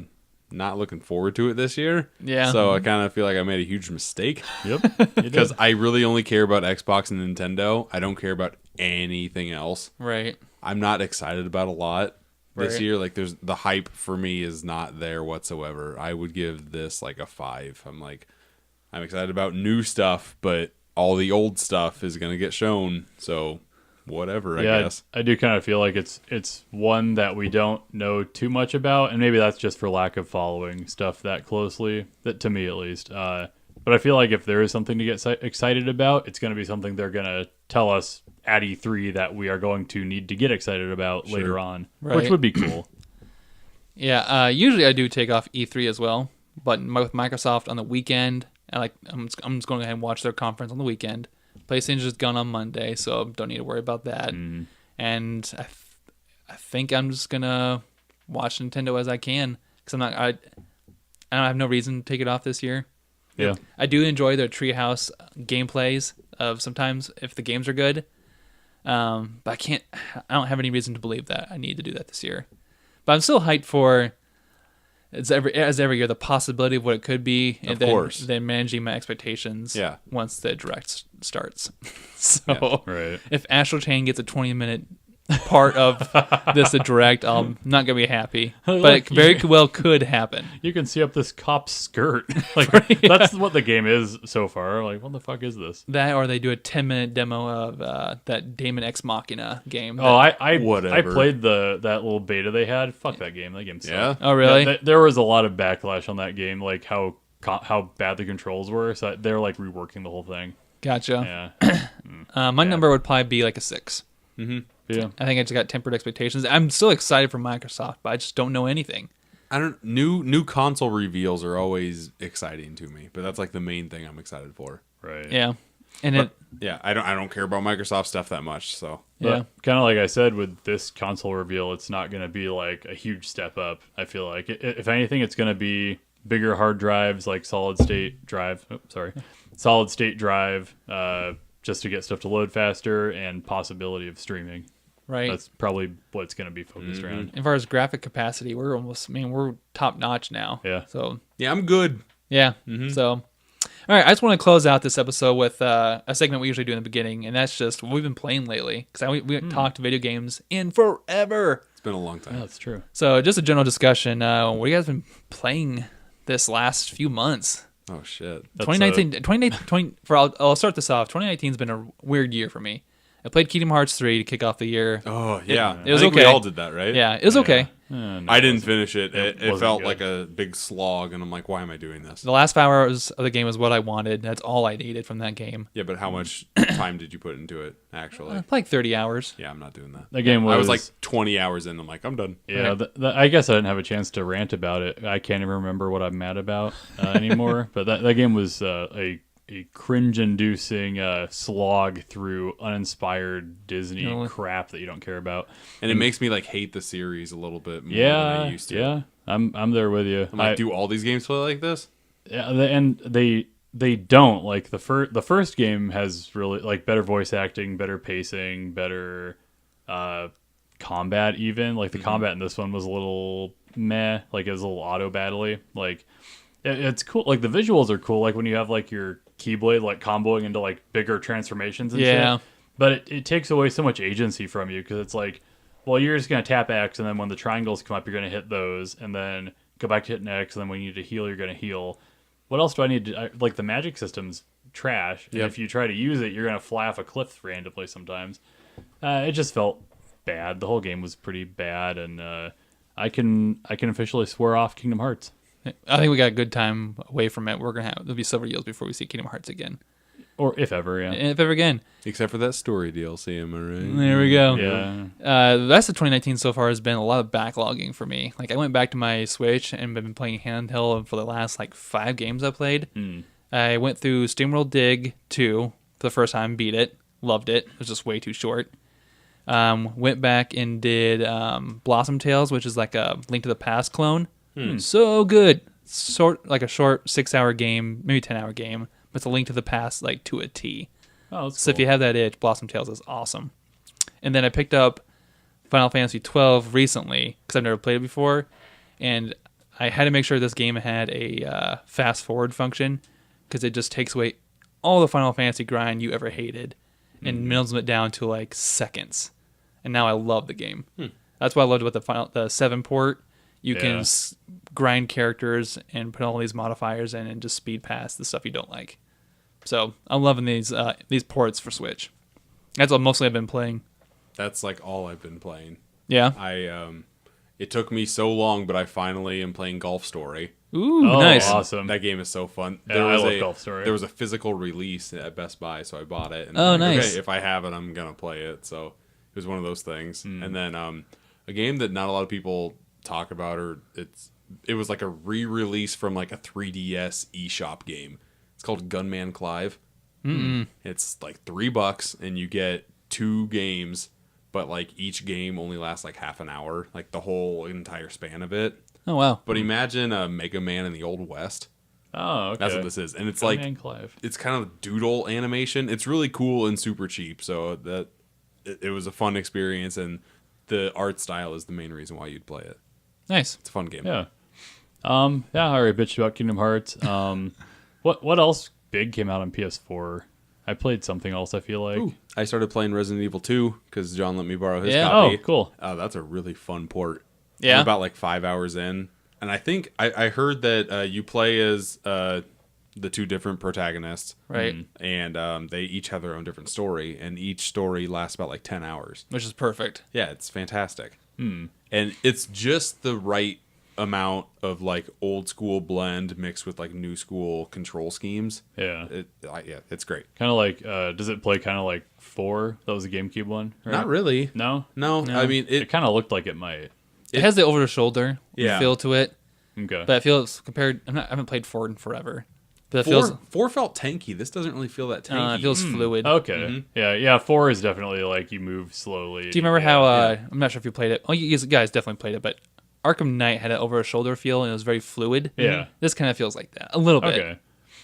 not looking forward to it this year. Yeah. So I kind of feel like I made a huge mistake Yep. because I really only care about Xbox and Nintendo. I don't care about anything else. Right. I'm not excited about a lot this Right. year. Like the hype for me is not there whatsoever. I would give this like a 5. I'm excited about new stuff, but all the old stuff is going to get shown. So whatever, I guess. I do kind of feel like it's one that we don't know too much about, and maybe that's just for lack of following stuff that closely, that to me at least. But I feel like if there is something to get excited about, it's going to be something they're going to tell us at E3 that we are going to need to get excited about later on, Right. which would be cool. Yeah, usually I do take off E3 as well, but with Microsoft on the weekend, I'm just going to go ahead and watch their conference on the weekend. PlayStation's just gone on Monday, so don't need to worry about that. And I think I'm just gonna watch Nintendo as I can because I don't have no reason to take it off this year. Yeah. I do enjoy their Treehouse gameplays of sometimes if the games are good, but I don't have any reason to believe that I need to do that this year. But I'm still hyped for as every year the possibility of what it could be, and then managing my expectations. Yeah. Once the direct starts. So Right. if Astral Chain gets a 20-minute part of this direct, I'm not gonna be happy. But it very well could happen. You can see up this cop's skirt. Like that's what the game is so far. Like, what the fuck is this? That or they do a 10-minute demo of that Daemon Ex Machina game. Oh, I Whatever. played that little beta they had. Fuck that game. That game sucked. Yeah? Oh, really? There was a lot of backlash on that game, like how how bad the controls were, so they're like reworking the whole thing. Gotcha. Yeah, My number would probably be like a 6. yeah. I think I just got tempered expectations. I'm still excited for Microsoft, but I just don't know anything. I don't new console reveals are always exciting to me, but that's like the main thing I'm excited for. Right. Yeah, and But, yeah, I don't care about Microsoft stuff that much, so But kind of like I said with this console reveal, it's not going to be like a huge step up. I feel like if anything, it's going to be bigger hard drives, like solid state drive. Solid state drive, just to get stuff to load faster, and possibility of streaming. right. That's probably what it's going to be focused around. As far as graphic capacity, we're top notch now. Yeah. So yeah, I'm good. yeah. So, all right. I just want to close out this episode with a segment we usually do in the beginning, and that's just what we've been playing lately. Because we haven't talked video games in forever. It's been a long time. Yeah, that's true. So just a general discussion. What you guys been playing this last few months? Oh shit. 2019, I'll start this off. 2019's been a weird year for me. I played Kingdom Hearts 3 to kick off the year. Oh yeah, it was I think okay. We all did that, right? Yeah, it was okay. No, I didn't it wasn't. finish it. It wasn't felt good. like a big slog, and I'm like, why am I doing this? The last 5 hours of the game was what I wanted. That's all I needed from that game. Yeah, but how much time did you put into it actually? Like 30 hours. Yeah, I'm not doing that. The game was. I was like 20 hours in. I'm like, I'm done. Yeah, I guess I didn't have a chance to rant about it. I can't even remember what I'm mad about anymore. But that game was a cringe-inducing slog through uninspired Disney crap that you don't care about. And it makes me like hate the series a little bit more than Yeah, I used to. yeah, I'm there with you. I'm like, do all these games play like this? Yeah, and they don't like the first game has really like better voice acting, better pacing, better combat. Even like the combat in this one was a little meh. Like it was a little auto battly. Like it's cool. Like the visuals are cool. Like when you have like your Keyblade like comboing into like bigger transformations and shit. But it takes away so much agency from you because it's like, well, you're just gonna tap X, and then when the triangles come up, you're gonna hit those, and then go back to hitting X, and then when you need to heal, you're gonna heal. What else do I need to like? The magic system's trash. And if you try to use it, you're gonna fly off a cliff randomly sometimes. It just felt bad. The whole game was pretty bad, and I can officially swear off Kingdom Hearts. I think we got a good time away from it. There'll be several years before we see Kingdom Hearts again. Or if ever, yeah. And if ever again. Except for that story DLC, am I right? There we go. Yeah. The rest of 2019 so far has been a lot of backlogging for me. Like I went back to my Switch and been playing handheld for the last like 5 games I played. I went through SteamWorld Dig 2 for the first time, beat it, loved it. It was just way too short. Went back and did Blossom Tales, which is like a Link to the Past clone. So good. Like a short 6-hour game, maybe 10-hour game, but it's a Link to the Past like to a T. Oh, that's So cool. if you have that itch, Blossom Tales is awesome. And then I picked up Final Fantasy 12 recently because I've never played it before, and I had to make sure this game had a fast forward function because it just takes away all the Final Fantasy grind you ever hated and minimums it down to like seconds. And now I love the game. That's what I loved about the 7 port. You can grind characters and put all these modifiers in and just speed past the stuff you don't like. So I'm loving these ports for Switch. That's what mostly I've been playing. That's like all I've been playing. Yeah. It took me so long, but I finally am playing Golf Story. Ooh, Oh, nice. awesome. That game is so fun. Yeah, I love Golf Story. There was a physical release at Best Buy, so I bought it. And Oh, I'm like, nice. Okay, if I have it, I'm gonna play it. So it was one of those things. And then a game that not a lot of people talk about, or it was like a re-release from like a 3DS eShop game. It's called Gunman Clive. It's like $3 and you get 2 games, but like each game only lasts like half an hour, like the whole entire span of it. Oh, wow. But imagine a Mega Man in the Old West. Oh, okay. That's what this is. And it's Gunman like Clive. it's kind of doodle animation. It's really cool and super cheap. So that it was a fun experience, and the art style is the main reason why you'd play it. Nice. It's a fun game. Yeah. I already bitched about Kingdom Hearts. What else big came out on PS4? I played something else, I feel like. I started playing Resident Evil 2 because John let me borrow his Yeah. copy. Oh, cool. That's a really fun port. Yeah. I'm about like 5 hours in, and I think I heard that you play as the 2 different protagonists, Right. and they each have their own different story, and each story lasts about like 10 hours. Which is perfect. Yeah, it's fantastic. And it's just the right amount of like old school blend mixed with like new school control schemes. Yeah. It's great. Kind of like, does it play kind of like 4? That was a GameCube one, right? Not really. No? No, I mean It kind of looked like it might. It has the over the shoulder Yeah. feel to it, Okay. but it feels compared. I haven't played 4 in forever, but it feels. four felt tanky. This doesn't really feel that tanky. It feels fluid. Okay. Yeah, 4 is definitely like you move slowly. Do you remember how? I'm not sure if you played it. Oh, you guys definitely played it, but Arkham Knight had an over the shoulder feel and it was very fluid. Yeah. This kind of feels like that a little bit. Okay.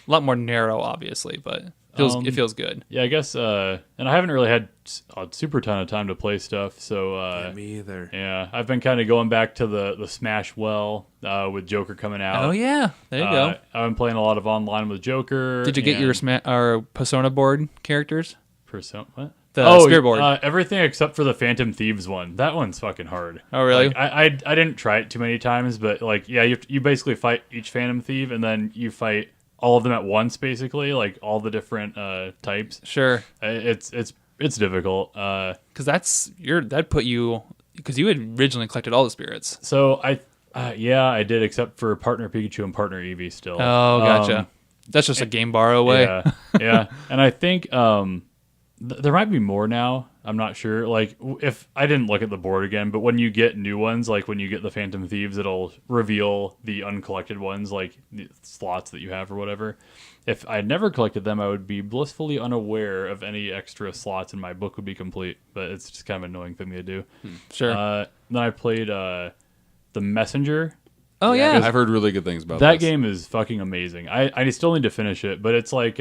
A lot more narrow, obviously, but it feels good. Yeah, I guess, and I haven't really had a super ton of time to play stuff, so Me either. yeah, I've been kind of going back to the Smash with Joker coming out. Oh yeah, there you go. I've been playing a lot of online with Joker. Did you get and your Persona board characters? What? The spirit board. Everything except for the Phantom Thieves one. That one's fucking hard. Oh, really? Like, I didn't try it too many times, but like, yeah, you basically fight each Phantom Thief, and then you fight all of them at once, basically, like all the different types. Sure. It's difficult. Because that put you, because you had originally collected all the spirits. So I did, except for Partner Pikachu and Partner Eevee still. Oh, gotcha. That's just a game borrow away. Yeah. And I think there might be more now. I'm not sure. Like, if I didn't look at the board again, but when you get new ones, like when you get the Phantom Thieves, it'll reveal the uncollected ones, like the slots that you have or whatever. If I had never collected them, I would be blissfully unaware of any extra slots, and my book would be complete. But it's just kind of an annoying thing to do. Sure. Then I played The Messenger. Oh yeah. I've heard really good things about That this. game is fucking amazing. I still need to finish it, but it's like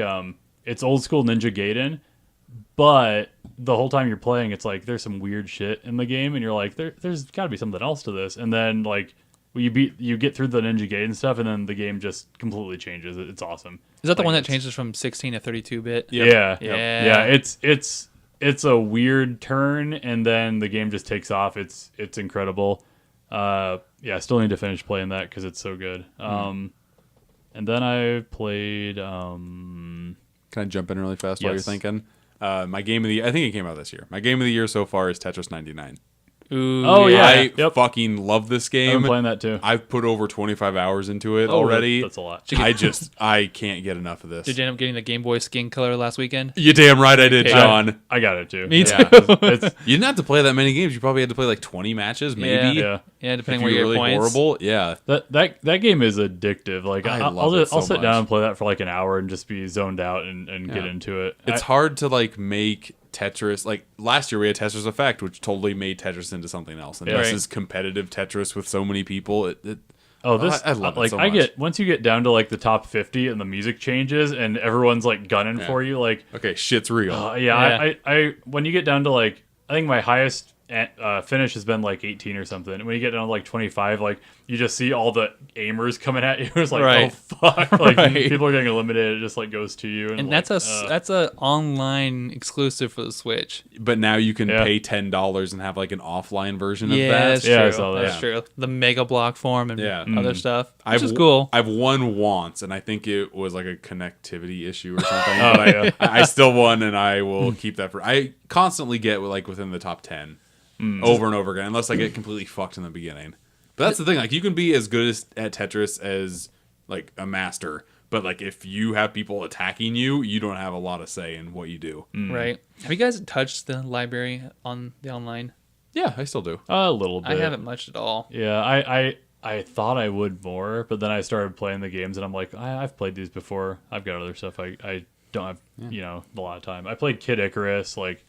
it's old school Ninja Gaiden, but the whole time you're playing, it's like there's some weird shit in the game, and you're like, there's got to be something else to this. And then like you get through the Ninja Gaiden stuff, and then the game just completely changes. It's awesome. Is that the Like, one that changes from 16 to 32-bit? Yeah, Yeah. It's a weird turn, and then the game just takes off. It's incredible. I still need to finish playing that because it's so good. And then I played. Can I jump in really fast while you're Yes. thinking? My game of the I think it came out this year. My game of the year so far is Tetris 99. Ooh, Oh, yeah. I Yep. fucking love this I've been game. playing that too. I've put over 25 hours into it already. That's a lot. I can't get enough of this. Did you end up getting the Game Boy skin color last weekend? You damn right I did, John. I got it too. Me too. It's, You didn't have to play that many games. You probably had to play like 20 matches, maybe. yeah. Yeah, If depending you where were your really points. horrible, yeah. That game is addictive. Like I I'll love it so sit much. down and play that for like an hour and just be zoned out and get into it. It's hard to like make Tetris. Like last year we had Tetris Effect, which totally made Tetris into something else. And Yeah. this Right. is competitive Tetris with so many people. I love it like so I much. get once you get down to like the top 50 and the music changes and everyone's like gunning for you, like Okay, shit's real. I when you get down to like I think my highest finish has been like 18 or something. And when you get down to like 25, like you just see all the aimers coming at you. It's like, Right. oh fuck, like Right. people are getting eliminated. It just like goes to you, And like, that's a online exclusive for the Switch. But now you can Yeah. pay $10 and have like an offline version Yeah, of that. that's Yeah, I true. saw that. That's true. The Mega Block form and Yeah. other stuff, which I've is cool. I've won once, and I think it was like a connectivity issue or something. Oh, but yeah. I still won, and I will keep that for. I constantly get like within the top 10 over and over again, unless I get completely fucked in the beginning. But that's the thing. Like you can be as good at Tetris as like a master, but like if you have people attacking you, you don't have a lot of say in what you do. Right. Have you guys touched the library on the online? Yeah, I still do. a little bit. I haven't much at all. Yeah, I thought I would more, but then I started playing the games, and I'm like, I've played these before. I've got other stuff. I don't have a lot of time. I played Kid Icarus. Like,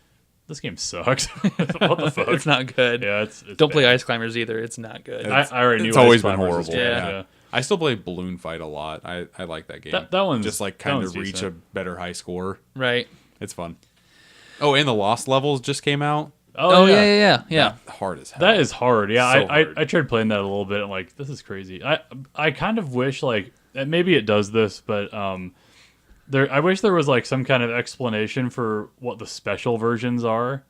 this game sucks. What the fuck? It's not good. Yeah, it's Don't play bad. Ice Climbers either. It's not good. I already knew It's always Ice been Climbers was horrible. bad, Yeah. I still play Balloon Fight a lot. I like that game. That one's just like that kind one's of reach decent. a better high score. Right. It's fun. Oh, and the Lost levels just came out. Oh, yeah. Hard as hell. That is hard. Yeah, So I hard. I tried playing that a little bit and like this is crazy. I kind of wish like maybe it does this, but I wish there was like some kind of explanation for what the special versions are.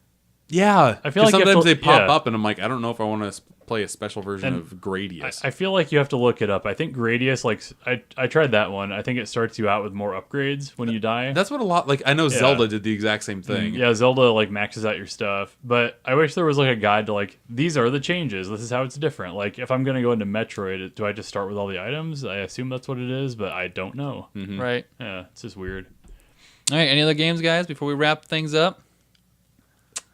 Yeah, I feel like you have sometimes to- they pop yeah. up, and I'm like, I don't know if I want to play a special version And of Gradius. I feel like you have to look it up. I think Gradius, like I tried that one. I think it starts you out with more upgrades when you die. That's what a lot like. I know Zelda did the exact same thing. Yeah, Zelda like maxes out your stuff, but I wish there was like a guide to like these are the changes. This is how it's different. Like if I'm gonna go into Metroid, do I just start with all the items? I assume that's what it is, but I don't know. Right. Yeah, it's just weird. All right. Any other games, guys? Before we wrap things up.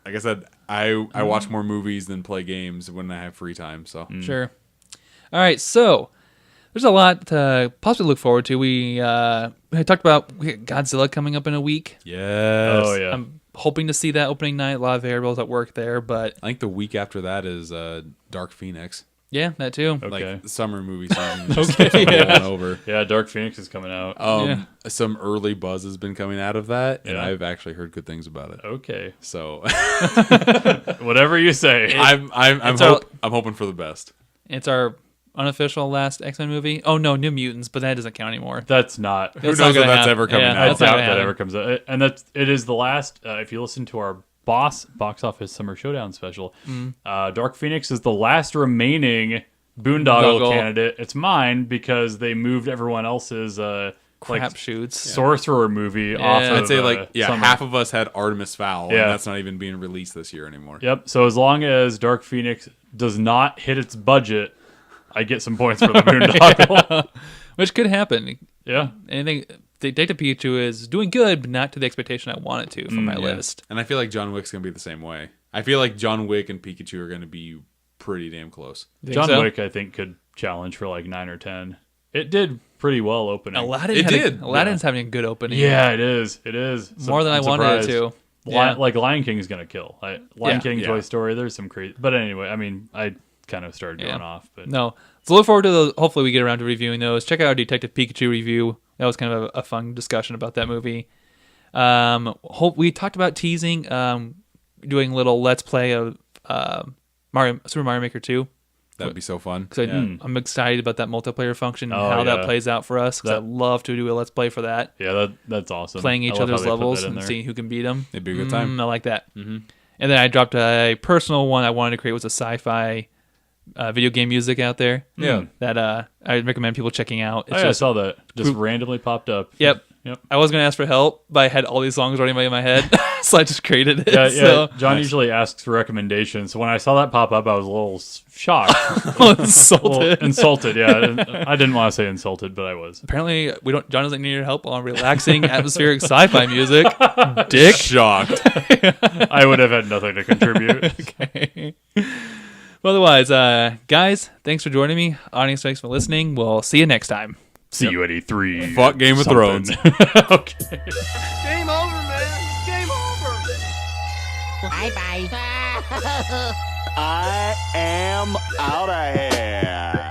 Like I said, I watch more movies than play games when I have free time. So Sure. All right, so there's a lot to possibly look forward to. We talked about Godzilla coming up in a week. yes. Oh yeah. I'm hoping to see that opening night. A lot of variables at work there, but I think the week after that is Dark Phoenix. yeah, that too. Okay. Like the summer movie season. Just Okay, keeps yeah. rolling over. Yeah, Dark Phoenix is coming out. Yeah. Some early buzz has been coming out of that, and Yeah. I've actually heard good things about it. Okay. So Whatever you say. I'm It's hoping for the best. It's our unofficial last X-Men movie. Oh no, New Mutants, but that doesn't count anymore. That's not. Who That's knows not if gonna that's happen. ever coming Yeah, out? I that's not doubt gonna that happen. ever comes out. And it is the last. If you listen to our box office summer showdown special, Dark Phoenix is the last remaining Boondoggle Boondoggle. candidate. It's mine because they moved everyone else's like Crap shoots. sorcerer movie off. Yeah. Of, I'd say like summer. half of us had Artemis Fowl, Yeah. and that's not even being released this year anymore. Yep. So as long as Dark Phoenix does not hit its budget, I get some points for the Boondoggle. Which could happen. Yeah. Anything. Detective Pikachu is doing good, but not to the expectation I want it to from my Yeah. list. And I feel like John Wick's gonna be the same way. I feel like John Wick and Pikachu are gonna be pretty damn close. Think John so? Wick, I think, could challenge for like 9 or 10. It did pretty well opening. Aladdin It had did. Aladdin's having a good opening. Yeah, it is. It is. So More than I'm I wanted it surprised. to. Yeah. Like Lion King's gonna kill. Lion Yeah. King, Yeah. Toy Story. There's some crazy. But anyway, I mean, I kind of started going off. But No. So look forward to those. Hopefully we get around to reviewing those. Check out our Detective Pikachu review. That was kind of a fun discussion about that movie. We talked about teasing, doing a little Let's Play of Super Mario Maker 2. That'd be so fun. Because I'm excited about that multiplayer function and Oh, how that yeah. plays out for us. Because I'd love to do a Let's Play for that. yeah, that's awesome. Playing I each love how other's they put levels that in and there. seeing who can beat them. It'd be a good time. I like that. Mm-hmm. And then I dropped a personal one I wanted to create was a sci-fi video game music out there. Yeah. That I recommend people checking out. It's Oh, yeah, I just, saw that. Just randomly popped up. Yep. Yep. I was going to ask for help, but I had all these songs running in my head. So I just created it. Yeah, So John usually asks for recommendations. So when I saw that pop up, I was a little shocked. insulted. Insulted, yeah. I didn't want to say insulted, but I was. Apparently, John doesn't need your help on relaxing, atmospheric sci-fi music. Dick. Shocked. I would have had nothing to contribute. Okay. Well, otherwise, guys, thanks for joining me. Audience, thanks for listening. We'll see you next time. See you at E3. Fuck Game of Something. Thrones. Okay. Game over, man. Game over. Bye bye. I am out of here.